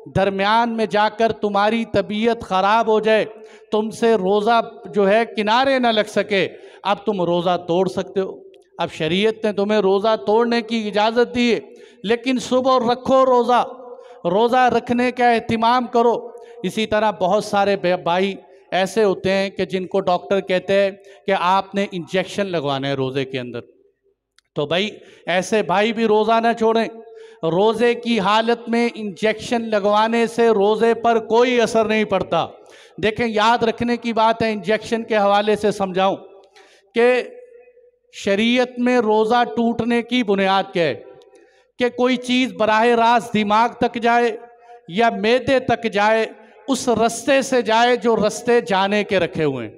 दरमियान में जाकर तुम्हारी तबीयत ख़राब हो जाए, तुमसे रोज़ा जो है किनारे ना लग सके, अब तुम रोज़ा तोड़ सकते हो। अब शरीयत ने तुम्हें रोज़ा तोड़ने की इजाज़त दी है, लेकिन सुबह रखो रोज़ा, रोज़ा रखने का एहतिमाम करो। इसी तरह बहुत सारे भाई ऐसे होते हैं कि जिनको डॉक्टर कहते हैं कि आपने इंजेक्शन लगवाना है रोज़े के अंदर, तो भाई ऐसे भाई भी रोज़ा ना छोड़ें। रोज़े की हालत में इंजेक्शन लगवाने से रोज़े पर कोई असर नहीं पड़ता। देखें, याद रखने की बात है, इंजेक्शन के हवाले से समझाऊं कि शरीयत में रोज़ा टूटने की बुनियाद क्या है कि कोई चीज़ बराह रास्त दिमाग तक जाए या मैदे तक जाए, उस रास्ते से जाए जो रास्ते जाने के रखे हुए हैं।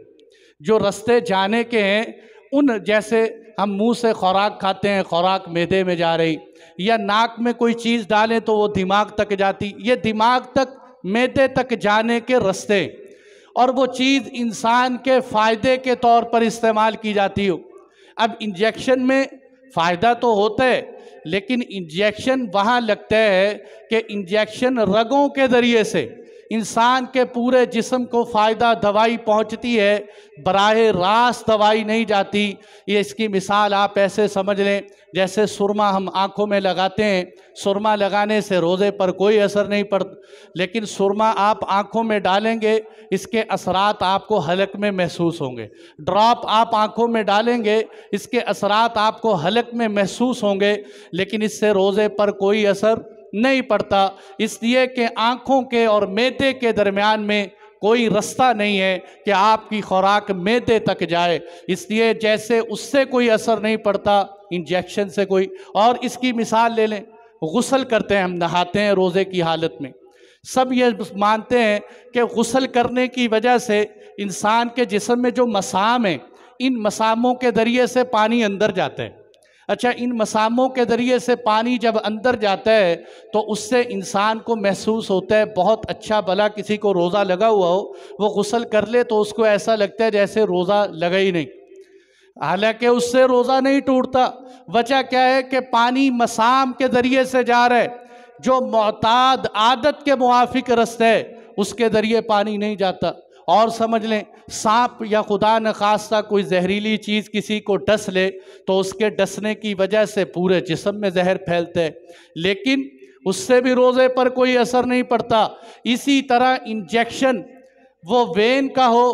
जो रास्ते जाने के हैं उन, जैसे हम मुंह से खुराक खाते हैं, खुराक मैदे में जा रही, या नाक में कोई चीज़ डालें तो वो दिमाग तक जाती, ये दिमाग तक मैदे तक जाने के रास्ते, और वो चीज़ इंसान के फ़ायदे के तौर पर इस्तेमाल की जाती हो। अब इंजेक्शन में फ़ायदा तो होता है, लेकिन इंजेक्शन वहाँ लगता है कि इंजेक्शन रगों के ज़रिए से इंसान के पूरे जिस्म को फ़ायदा दवाई पहुंचती है, बराह रास्त दवाई नहीं जाती। ये इसकी मिसाल आप ऐसे समझ लें, जैसे सुरमा हम आँखों में लगाते हैं, सुरमा लगाने से रोज़े पर कोई असर नहीं पड़ता, लेकिन सुरमा आप आँखों में डालेंगे, इसके असरात आपको हलक में महसूस होंगे। ड्रॉप आप आँखों में डालेंगे, इसके असरात आपको हलक में महसूस होंगे, लेकिन इससे रोज़े पर कोई असर नहीं पड़ता, इसलिए कि आँखों के और मैदे के दरमियान में कोई रास्ता नहीं है कि आपकी खुराक मैदे तक जाए, इसलिए जैसे उससे कोई असर नहीं पड़ता इंजेक्शन से कोई। और इसकी मिसाल ले लें, गुस्ल करते हैं, हम नहाते हैं रोज़े की हालत में, सब ये मानते हैं कि गुस्ल करने की वजह से इंसान के जिस्म में जो मसाम हैं, इन मसामों के ज़रिए से पानी अंदर जाता है। अच्छा, इन मसामों के ज़रिए से पानी जब अंदर जाता है तो उससे इंसान को महसूस होता है बहुत अच्छा। भला किसी को रोज़ा लगा हुआ हो, वो गुस्ल कर ले तो उसको ऐसा लगता है जैसे रोज़ा लगा ही नहीं, हालांकि उससे रोज़ा नहीं टूटता। वजह क्या है कि पानी मसाम के ज़रिए से जा रहा है, जो मुअताद आदत के मुआफिक रास्ता है उसके ज़रिए पानी नहीं जाता। और समझ लें, सांप या खुदा न खास्ता कोई जहरीली चीज़ किसी को डस ले तो उसके डसने की वजह से पूरे जिस्म में जहर फैलता है, लेकिन उससे भी रोज़े पर कोई असर नहीं पड़ता। इसी तरह इंजेक्शन, वो वेन का हो,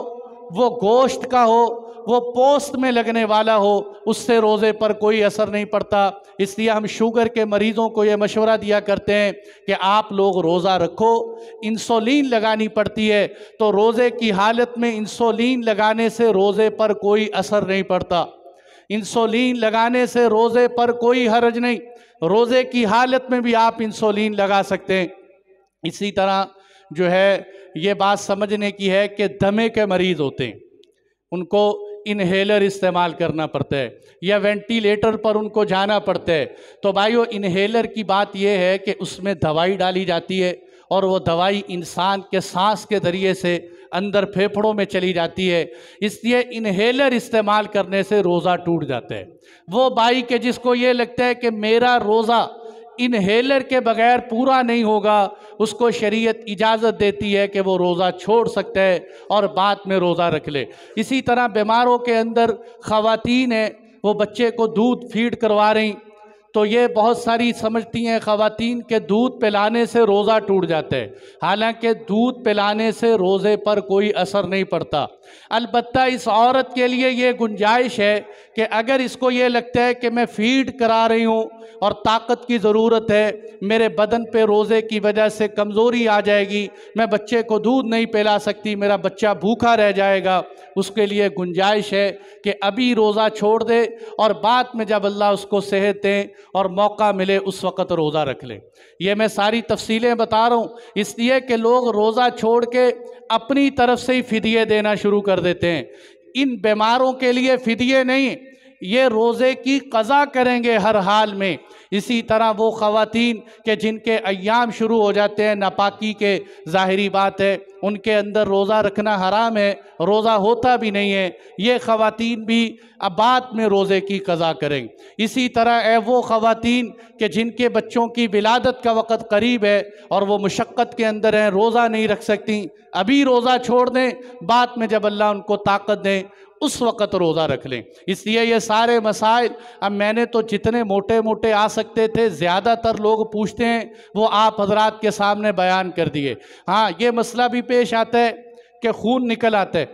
वो गोश्त का हो, वो पोस्ट में लगने वाला हो, उससे रोज़े पर कोई असर नहीं पड़ता। इसलिए हम शुगर के मरीज़ों को ये मशवरा दिया करते हैं कि आप लोग रोज़ा रखो। इंसुलिन लगानी पड़ती है, तो रोज़े की हालत में इंसुलिन लगाने से रोज़े पर कोई असर नहीं पड़ता। इंसुलिन लगाने से रोज़े पर कोई हर्ज नहीं, रोज़े की हालत में भी आप इंसुलिन लगा सकते हैं। इसी तरह जो है ये बात समझने की है कि दमे के मरीज़ होते हैं, उनको इन्हेलर इस्तेमाल करना पड़ता है या वेंटिलेटर पर उनको जाना पड़ता है। तो भाइयों, इन्हेलर की बात यह है कि उसमें दवाई डाली जाती है और वो दवाई इंसान के सांस के ज़रिए से अंदर फेफड़ों में चली जाती है, इसलिए इन्हेलर इस्तेमाल करने से रोज़ा टूट जाता है। वो भाई के जिसको ये लगता है कि मेरा रोज़ा इन्हेलर के बगैर पूरा नहीं होगा, उसको शरीयत इजाज़त देती है कि वो रोज़ा छोड़ सकता है और बाद में रोज़ा रख ले। इसी तरह बीमारों के अंदर ख़वातीन है, वो बच्चे को दूध फीड करवा रही, तो ये बहुत सारी समझती हैं ख़वातीन के दूध पिलाने से रोज़ा टूट जाता है, हालांकि दूध पिलाने से रोज़े पर कोई असर नहीं पड़ता। अलबत्ता इस औरत के लिए ये गुंजाइश है कि अगर इसको ये लगता है कि मैं फीड करा रही हूँ और ताकत की ज़रूरत है, मेरे बदन पे रोज़े की वजह से कमज़ोरी आ जाएगी, मैं बच्चे को दूध नहीं पिला सकती, मेरा बच्चा भूखा रह जाएगा, उसके लिए गुंजाइश है कि अभी रोज़ा छोड़ दे और बाद में जब अल्लाह उसको सेहत दे और मौका मिले उस वक़्त रोज़ा रख ले। ये मैं सारी तफसीलें बता रहा हूँ इसलिए कि लोग रोज़ा छोड़ के अपनी तरफ से ही फ़िदिये देना शुरू कर देते हैं। इन बीमारों के लिए फ़िदिये नहीं, ये रोज़े की क़ज़ा करेंगे हर हाल में। इसी तरह वो ख़वातीन के जिनके अय्याम शुरू हो जाते हैं नापाकी के, ज़ाहिरी बात है उनके अंदर रोज़ा रखना हराम है, रोज़ा होता भी नहीं है, ये ख़वातीन भी अब बाद में रोज़े की क़ज़ा करेंगे। इसी तरह वो ख़वातीन के जिनके बच्चों की विलादत का वक़्त करीब है और वो मुशक्क़त के अंदर हैं, रोज़ा नहीं रख सकती, अभी रोज़ा छोड़ दें, बाद में जब अल्लाह उनको ताकत दें उस वक़्त रोज़ा रख लें। इसलिए ये सारे मसाइल, अब मैंने तो जितने मोटे मोटे आ सकते थे, ज़्यादातर लोग पूछते हैं वो आप हज़रात के सामने बयान कर दिए। हाँ, ये मसला भी पेश आता है कि खून निकल आता है,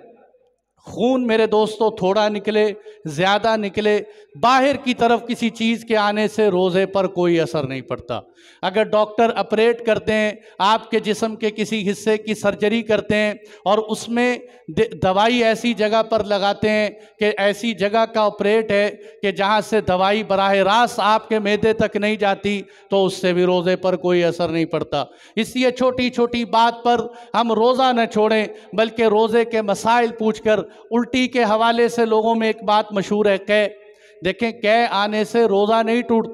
खून मेरे दोस्तों थोड़ा निकले ज़्यादा निकले, बाहर की तरफ किसी चीज़ के आने से रोज़े पर कोई असर नहीं पड़ता। अगर डॉक्टर ऑपरेट करते हैं, आपके जिस्म के किसी हिस्से की सर्जरी करते हैं और उसमें दवाई ऐसी जगह पर लगाते हैं कि ऐसी जगह का ऑपरेट है कि जहाँ से दवाई बराह रास्त आपके मैदे तक नहीं जाती, तो उससे भी रोज़े पर कोई असर नहीं पड़ता। इसलिए छोटी छोटी बात पर हम रोज़ा न छोड़ें, बल्कि रोज़े के मसाइल पूछकर। उल्टी के हवाले से लोगों में एक बात मशहूर है, कै देखें, कै आने से रोज़ा नहीं टूट,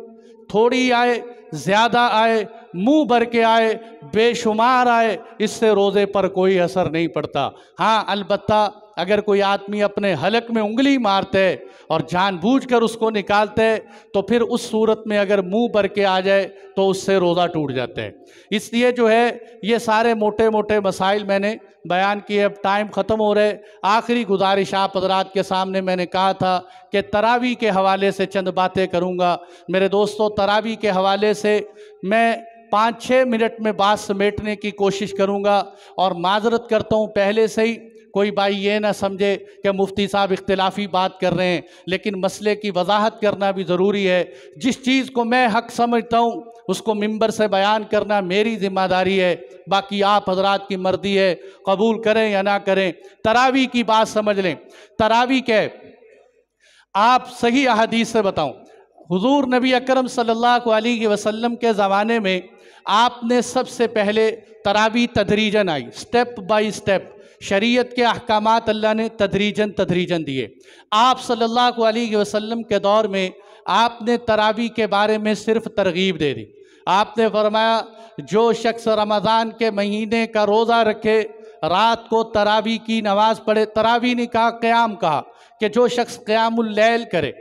थोड़ी आए ज़्यादा आए, मुंह भर के आए बेशुमार आए, इससे रोज़े पर कोई असर नहीं पड़ता। हाँ, अलबत्ता अगर कोई आदमी अपने हलक में उंगली मारते है और जानबूझकर उसको निकालते है, तो फिर उस सूरत में अगर मुंह भर के आ जाए तो उससे रोज़ा टूट जाता है। इसलिए जो है ये सारे मोटे मोटे मसाइल मैंने बयान किए। अब टाइम ख़त्म हो रहे, आखिरी गुजारिश आप हज़रात के सामने मैंने कहा था कि तरावी के हवाले से चंद बातें करूँगा। मेरे दोस्तों, तरावी के हवाले से मैं 5-6 मिनट में बात समेटने की कोशिश करूँगा, और माजरत करता हूँ पहले से ही, कोई भाई ये ना समझे कि मुफ्ती साहब इख्तिलाफी बात कर रहे हैं, लेकिन मसले की वजाहत करना भी ज़रूरी है। जिस चीज़ को मैं हक समझता हूँ उसको मिंबर से बयान करना मेरी ज़िम्मेदारी है, बाकी आप हजरात की मर्जी है, कबूल करें या ना करें। तरावी की बात समझ लें। तरावी क्या है, आप सही अहदीस से बताऊँ। हुजूर नबी अकरम सल्लल्लाहु अलैहि वसल्लम के ज़माने में आपने सबसे पहले तरावी तदरीजन आई, स्टेप बाय स्टेप। शरीयत के अहकामात अल्लाह ने तदरीजन तदरीजन दिए। आप सल्लल्लाहु अलैहि वसल्लम के दौर में आपने तरावी के बारे में सिर्फ तरगीब दे दी। आपने फरमाया, जो शख्स रमज़ान के महीने का रोज़ा रखे, रात को तरावी की नमाज़ पढ़े, तरावी नहीं कहा, क़याम कहा, कि जो शख्स क़यामुल लैल करे,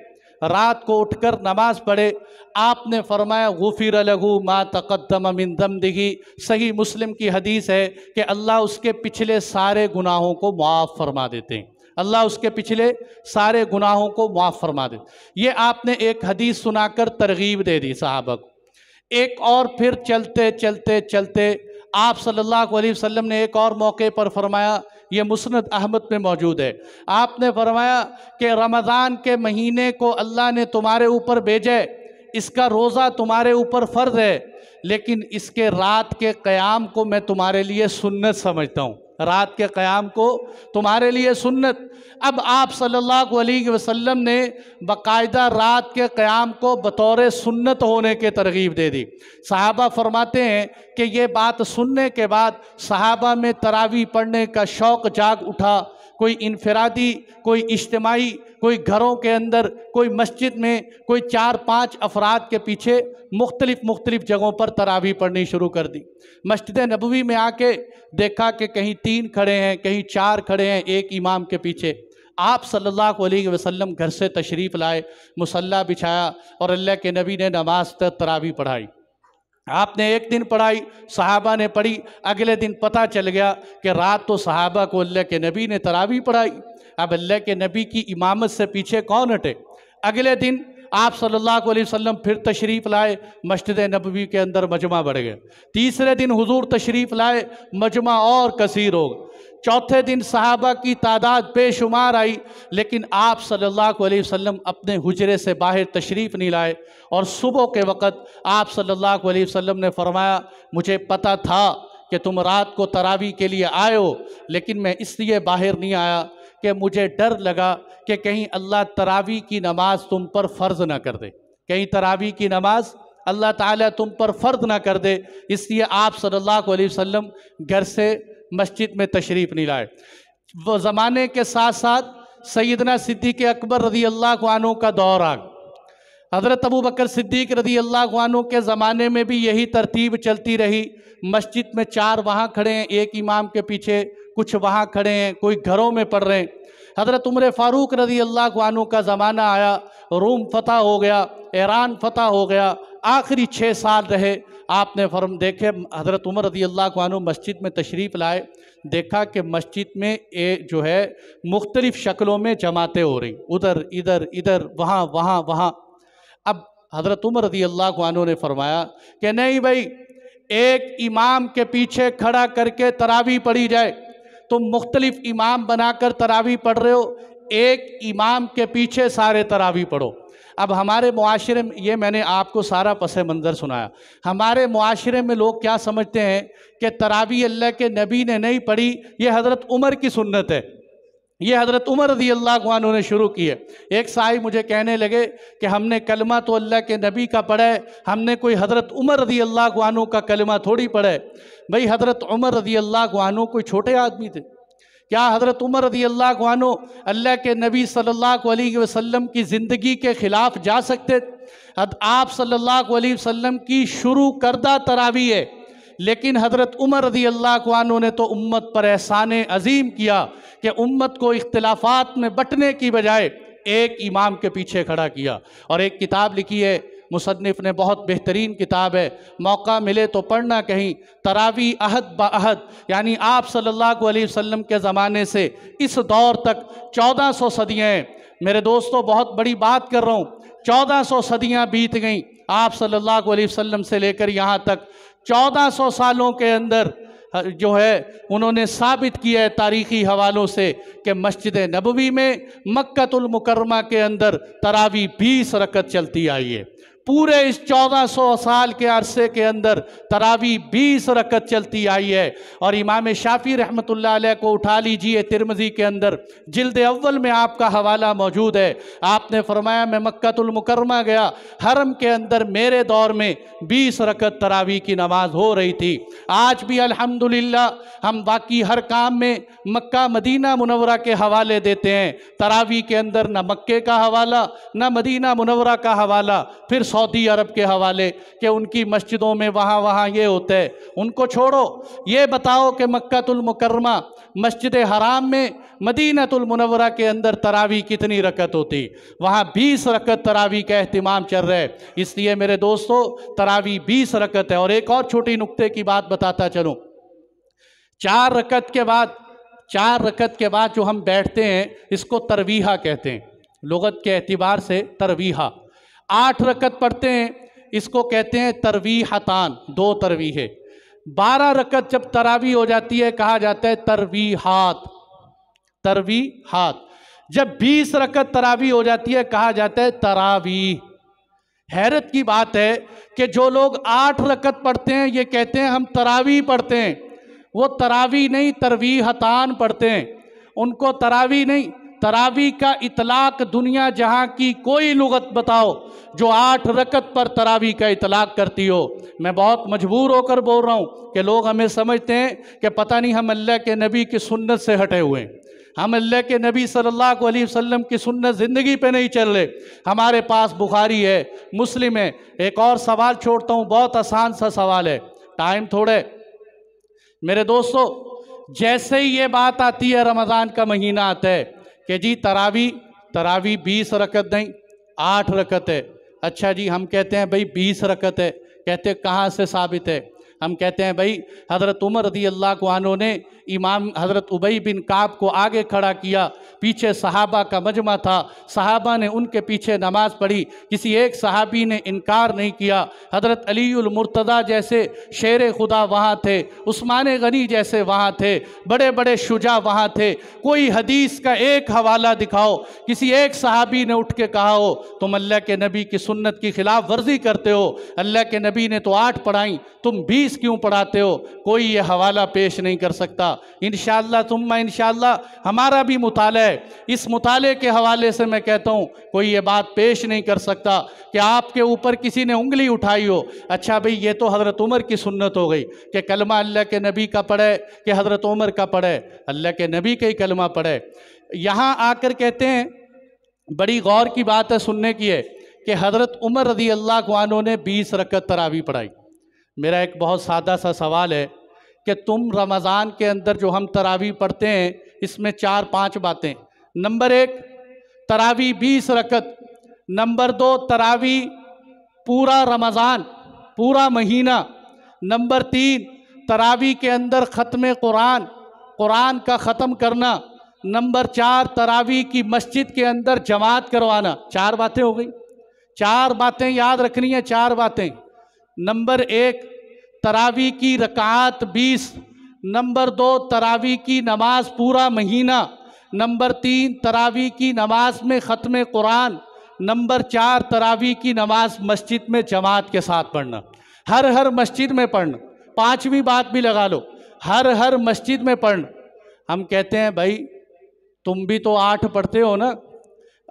रात को उठकर नमाज पढ़े, आपने फरमाया गुफिर लहू मा तक़द्दम मिन ज़म्बिही। सही मुस्लिम की हदीस है कि अल्लाह उसके पिछले सारे गुनाहों को मुआफ़ फरमा देते हैं। अल्लाह उसके पिछले सारे गुनाहों को मुआफ़ फरमा दे। ये आपने एक हदीस सुनाकर तरगीब दे दी सहाबा को। एक और फिर चलते चलते चलते आप सल्लल्लाहु अलैहि वसल्लम ने एक और मौके पर फरमाया, ये मुस्नद अहमद में मौजूद है। आपने फरमाया कि रमज़ान के महीने को अल्लाह ने तुम्हारे ऊपर भेजा है, इसका रोज़ा तुम्हारे ऊपर फ़र्ज़ है, लेकिन इसके रात के क़याम को मैं तुम्हारे लिए सुन्नत समझता हूँ। रात के क़याम को तुम्हारे लिए सुन्नत। अब आप सल्लल्लाहु अलैहि वसल्लम ने बाकायदा रात के क़याम को बतौर सुन्नत होने के तरगीब दे दी। सहाबा फरमाते हैं कि ये बात सुनने के बाद सहाबा में तरावी पढ़ने का शौक़ जाग उठा। कोई इनफरादी, कोई इज्तिमाई, कोई घरों के अंदर, कोई मस्जिद में, कोई 4-5 अफराद के पीछे मुख्तलिफ़ जगहों पर तरावी पढ़नी शुरू कर दी। मस्जिद नबवी में आके देखा कि कहीं 3 खड़े हैं, कहीं 4 खड़े हैं एक इमाम के पीछे। आप सल्लल्लाहु अलैहि वसल्लम घर से तशरीफ़ लाए, मुसल्ला बिछाया और अल्लाह के नबी ने नमाज तरावी पढ़ाई। आपने एक दिन पढ़ाई, सहाबा ने पढ़ी, अगले दिन पता चल गया कि रात तो सहाबा को अल्लाह के नबी ने तरावी पढ़ाई। अब अल्लाह के नबी की इमामत से पीछे कौन हटे। अगले दिन आप सल्लल्लाहु अलैहि वसल्लम फिर तशरीफ़ लाए, मस्जिद नबवी के अंदर मजमा बढ़ गया। तीसरे दिन हुजूर तशरीफ़ लाए, मजमा और कसीर हो गया। चौथे दिन सहाबा की तादाद बेशुमार आई, लेकिन आप सल्लल्लाहु अलैहि वसल्लम अपने हुजरे से बाहर तशरीफ़ नहीं लाए। और सुबह के वक़्त आप सल्लल्लाहु अलैहि वसल्लम ने फरमाया, मुझे पता था कि तुम रात को तरावी के लिए आए हो, लेकिन मैं इसलिए बाहर नहीं आया कि मुझे डर लगा कि कहीं अल्लाह तरावी की नमाज तुम पर फ़र्ज़ ना कर दे, कहीं तरावी की नमाज अल्लाह ताला तुम पर फ़र्ज़ ना कर दे। इसलिए आप सल्लल्लाहु अलैहि वसल्लम घर से मस्जिद में तशरीफ़ नहीं लाए। वो ज़माने के साथ साथ सैयदना सिद्दीक़ अकबर रज़ी अल्लाह अन्हु का दौर आ गया। हज़रत अबू बकर सिद्दीक़ रज़ी अल्लाह अन्हु के ज़माने में भी यही तरतीब चलती रही। मस्जिद में 4 वहाँ खड़े हैं एक इमाम के पीछे, कुछ वहाँ खड़े हैं, कोई घरों में पढ़ रहे हैं। हज़रत उमर फ़ारूक रज़ी अल्लाह अन्हु का ज़माना आया, रूम फ़तह हो गया, ईरान फ़तह हो गया, आखिरी 6 साल रहे। आपने फरम देखे हज़रत उमर रज़ी अल्लाह अन्हु मस्जिद में तशरीफ़ लाए, देखा कि मस्जिद में जो है मुख्तलिफ़ शक्लों में जमातें हो रही, उधर इधर इधर वहाँ वहाँ वहाँ। अब हज़रत उमर रज़ी अल्लाह अन्हु ने फरमाया कि नहीं भाई, एक इमाम के पीछे खड़ा करके तरावी पढ़ी जाए, तुम मुख्तलिफ इमाम बनाकर तरावी पढ़ रहे हो, एक इमाम के पीछे सारे तरावी पढ़ो। अब हमारे मुआशरे में, ये मैंने आपको सारा पस मंज़र सुनाया, हमारे मुआशरे में लोग क्या समझते हैं कि तरावी अल्लाह के नबी ने नहीं पढ़ी, ये हज़रत उमर की सुन्नत है, ये हज़रत उमर रज़ी अल्लाह अन्हु ने शुरू की है। एक साहिब मुझे कहने लगे कि हमने कलमा तो अल्लाह के नबी का पढ़ा है, हमने कोई हज़रत उमर रज़ी अल्लाह अन्हु का कलमा थोड़ी पढ़ा है। भाई हज़रत उमर रज़ी अल्लाह अन्हु कोई छोटे आदमी थे क्या? हज़रत उमर रज़ी अल्लाह अन्हु अल्लाह के नबी सल्लल्लाहु अलैहि वसल्लम की ज़िंदगी के ख़िलाफ़ जा सकते? आप सल्लल्लाहु अलैहि वसल्लम की शुरू करदा तरावी है, लेकिन हज़रत उमर रज़ी अल्लाह अन्हु ने तो उम्मत पर एहसान अजीम किया कि उम्मत को इख्तिलाफ़ात में बंटने की बजाय एक इमाम के पीछे खड़ा किया। और एक किताब लिखी है मुसन्निफ़ ने, बहुत बेहतरीन किताब है, मौका मिले तो पढ़ना कहीं, तरावी अहद ब अहद, यानी आप सल्लल्लाहु अलैहि वसल्लम के ज़माने से इस दौर तक 1400 सदियाँ हैं। मेरे दोस्तों बहुत बड़ी बात कर रहा हूँ, 1400 सदियाँ बीत गईं आप सल्लल्लाहु अलैहि वसल्लम से लेकर यहाँ तक। 1400 सालों के अंदर जो है उन्होंने साबित किया है तारीख़ी हवालों से कि मस्जिद नबवी में मक्कतुल मुकर्रमा के अंदर तरावी 20 रकत चलती आई है। पूरे इस 1400 साल के अरसे के अंदर तरावी 20 रकत चलती आई है। और इमाम शाफी रहमतुल्लाह अलैह को उठा लीजिए, तिरमिज़ी के अंदर जिल्द अव्वल में आपका हवाला मौजूद है। आपने फरमाया मैं मक्कतुल मुकर्रमा गया, हरम के अंदर मेरे दौर में 20 रकत तरावी की नमाज हो रही थी। आज भी अल्हम्दुलिल्लाह हम बाकी हर काम में मक्का मदीना मुनव्वरा के हवाले देते हैं, तरावी के अंदर न मक्के का हवाला न मदीना मुनव्वरा का हवाला, फिर सऊदी अरब के हवाले कि उनकी मस्जिदों में वहाँ ये होता है। उनको छोड़ो, ये बताओ कि मक्कातुल मुकर्रमा मस्जिद हराम में मदीनातुल मुनव्वरा के अंदर तरावी कितनी रकत होती? वहाँ 20 रकत तरावी का एहतिमाम चल रहा है। इसलिए मेरे दोस्तों तरावी 20 रकत है। और एक और छोटी नुक्ते की बात बताता चलूँ, 4 रकत के बाद जो हम बैठते हैं इसको तरवीहा कहते हैं, लुगत के एतबार से तरवीहा। 8 रकत पढ़ते हैं इसको कहते हैं तरवीहतान, 2 तरवीहे। 12 रकत जब तरावी हो जाती है कहा जाता है तरवीहात। जब 20 रकत तरावी हो जाती है कहा जाता है तरावी। हैरत की बात है कि जो लोग 8 रकत पढ़ते हैं ये कहते हैं हम तरावी पढ़ते हैं, वो तरावी नहीं तरवीहतान पढ़ते हैं। उनको तरावी नहीं, तरावी का इतलाक दुनिया जहाँ की कोई लुगत बताओ जो 8 रकत पर तरावी का इतलाक करती हो। मैं बहुत मजबूर होकर बोल रहा हूँ कि लोग हमें समझते हैं कि पता नहीं हम अल्लाह के नबी की सुन्नत से हटे हुए हैं, हम अल्लाह के नबी सल्लल्लाहु अलैहि वसल्लम की सुन्नत ज़िंदगी पे नहीं चल रहे। हमारे पास बुखारी है, मुस्लिम है। एक और सवाल छोड़ता हूँ, बहुत आसान सा सवाल है, टाइम थोड़े। मेरे दोस्तों जैसे ही ये बात आती है रमज़ान का महीना आता है कि जी तरावी 20 रकत नहीं 8 रकत है। अच्छा जी, हम कहते हैं भाई 20 रकत है, कहते कहाँ से साबित है? हम कहते हैं भाई हज़रत उमर रज़ी अल्लाह अन्हु ने इमाम हज़रत उबई बिन काब को आगे खड़ा किया, पीछे सहाबा का मजमा था, सहाबा ने उनके पीछे नमाज पढ़ी, किसी एक सहाबी ने इनकार नहीं किया। हज़रत अलीउल मुर्तज़ा जैसे शेर खुदा वहाँ थे, उस्मान गनी जैसे वहाँ थे, बड़े बड़े शुजा वहाँ थे। कोई हदीस का एक हवाला दिखाओ, किसी एक सहाबी ने उठ के कहा हो तुम अल्लाह के नबी की सुन्नत की खिलाफ वर्जी करते हो, अल्लाह के नबी ने तो 8 पढ़ाई, तुम 20 क्यों पढ़ाते हो? कोई ये हवाला पेश नहीं कर सकता। इंशाअल्लाह तुम्मा इंशाअल्लाह हमारा भी मुताला है, इस मुताले के हवाले से मैं कहता हूँ कोई ये बात पेश नहीं कर सकता कि आपके ऊपर किसी ने उंगली उठाई हो। अच्छा भाई ये तो हज़रत उमर की सुन्नत हो गई कि कलमा अल्लाह के नबी का पढ़े कि हज़रत उमर का पढ़े, अल्लाह के नबी का ही कलमा पढ़े। यहाँ आकर कहते हैं बड़ी गौर की बात है, सुनने की है कि हज़रत उमर रज़ी अल्लाह अन्हु ने 20 रकत तरावी पढ़ाई। मेरा एक बहुत सादा सा सवाल है कि तुम रमज़ान के अंदर जो हम तरावी पढ़ते हैं इसमें 4-5 बातें। नंबर 1 तरावी 20 रकत, नंबर 2 तरावी पूरा रमज़ान पूरा महीना, नंबर 3 तरावी के अंदर ख़त्म कुरान का ख़त्म करना, नंबर 4 तरावी की मस्जिद के अंदर जमात करवाना। 4 बातें हो गई, 4 बातें याद रखनी है, 4 बातें। नंबर 1 तरावी की रकात 20, नंबर 2 तरावी की नमाज पूरा महीना। नंबर 3 तरावी की नमाज में ख़त्म कुरान। नंबर 4 तरावी की नमाज मस्जिद में जमात के साथ पढ़ना, हर मस्जिद में पढ़ना। 5वीं बात भी लगा लो, हर मस्जिद में पढ़ना। हम कहते हैं भाई तुम भी तो 8 पढ़ते हो ना।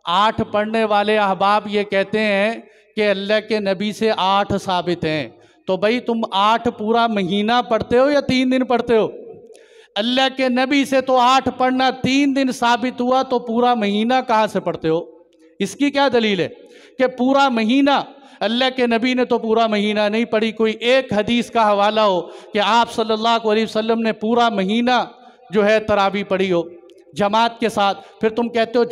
8 पढ़ने वाले अहबाब ये कहते हैं कि अल्लाह के नबी से 8 साबित हैं। तो भाई तुम 8 पूरा महीना पढ़ते हो या 3 दिन पढ़ते हो? अल्लाह के नबी से तो 8 पढ़ना 3 दिन साबित हुआ, तो पूरा महीना कहाँ से पढ़ते हो? इसकी क्या दलील है कि पूरा महीना? अल्लाह के नबी ने तो पूरा महीना नहीं पढ़ी। कोई एक हदीस का हवाला हो कि आप सल्लल्लाहु अलैहि वसल्लम ने पूरा महीना जो है तरावी पढ़ी हो जमात के साथ। फिर तुम कहते हो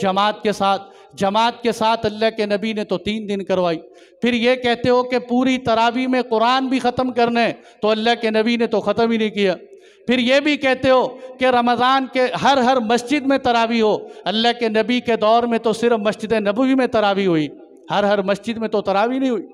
जमात के साथ अल्लाह के नबी ने तो 3 दिन करवाई। फिर ये कहते हो कि पूरी तरावी में कुरान भी ख़त्म करना है, तो अल्लाह के नबी ने तो ख़त्म ही नहीं किया। फिर ये भी कहते हो कि रमज़ान के हर मस्जिद में तरावी हो। अल्लाह के नबी के दौर में तो सिर्फ मस्जिद नबवी में तरावी हुई, हर मस्जिद में तो तरावी नहीं हुई।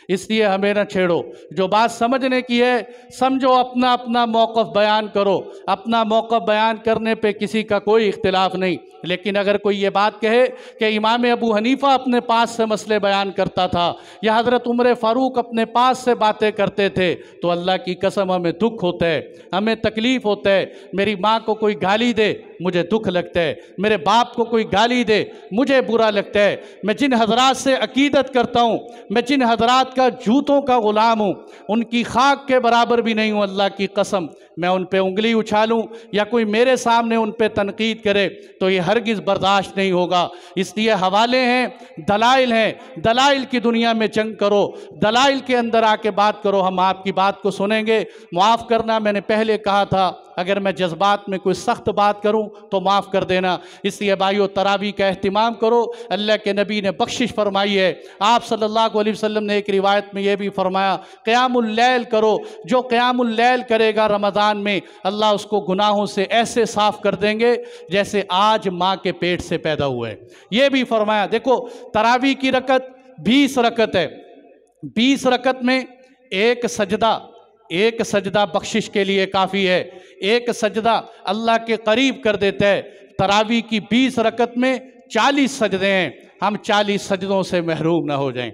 इसलिए हमें न छेड़ो। जो बात समझने की है समझो, अपना अपना मौक़िफ़ बयान करो। अपना मौक़िफ़ बयान करने पे किसी का कोई इख्तिलाफ़ नहीं। लेकिन अगर कोई ये बात कहे कि इमाम अबू हनीफ़ा अपने पास से मसले बयान करता था या हज़रत उमर फ़ारूक अपने पास से बातें करते थे, तो अल्लाह की कसम हमें दुख होता है, हमें तकलीफ़ होता है। मेरी माँ को कोई गाली दे मुझे दुख लगता है, मेरे बाप को कोई गाली दे मुझे बुरा लगता है। मैं जिन हज़रात से अकीदत करता हूँ, मैं जिन हज़रात का जूतों का ग़ुलाम हूँ, उनकी खाक के बराबर भी नहीं हूँ। अल्लाह की कसम, मैं उन पे उंगली उछालूँ या कोई मेरे सामने उन पे तनकीद करे तो ये हरगिज़ बर्दाश्त नहीं होगा। इसलिए हवाले हैं, दलाइल हैं, दलाइल की दुनिया में जंग करो, दलाइल के अंदर आके बात करो। हम आपकी बात को सुनेंगे। माफ़ करना, मैंने पहले कहा था अगर मैं जज्बात में कोई सख्त बात करूं तो माफ़ कर देना। इसलिए भाइयों तरावी का एहतिमाम करो। अल्लाह के नबी ने बख्शिश फरमाई है। आप सल्लल्लाहु अलैहि वसल्लम ने एक रिवायत में यह भी फरमाया क़यामुल लैल करो। जो क़यामुल लैल करेगा रमज़ान में, अल्लाह उसको गुनाहों से ऐसे साफ़ कर देंगे जैसे आज माँ के पेट से पैदा हुए। ये भी फरमाया। देखो तरावी की रकत 20 रकत है। 20 रकत में एक सजदा बख्शिश के लिए काफ़ी है। एक सजदा अल्लाह के करीब कर देता है। तरावी की 20 रकत में 40 सजदे हैं। हम 40 सजदों से महरूम ना हो जाएं।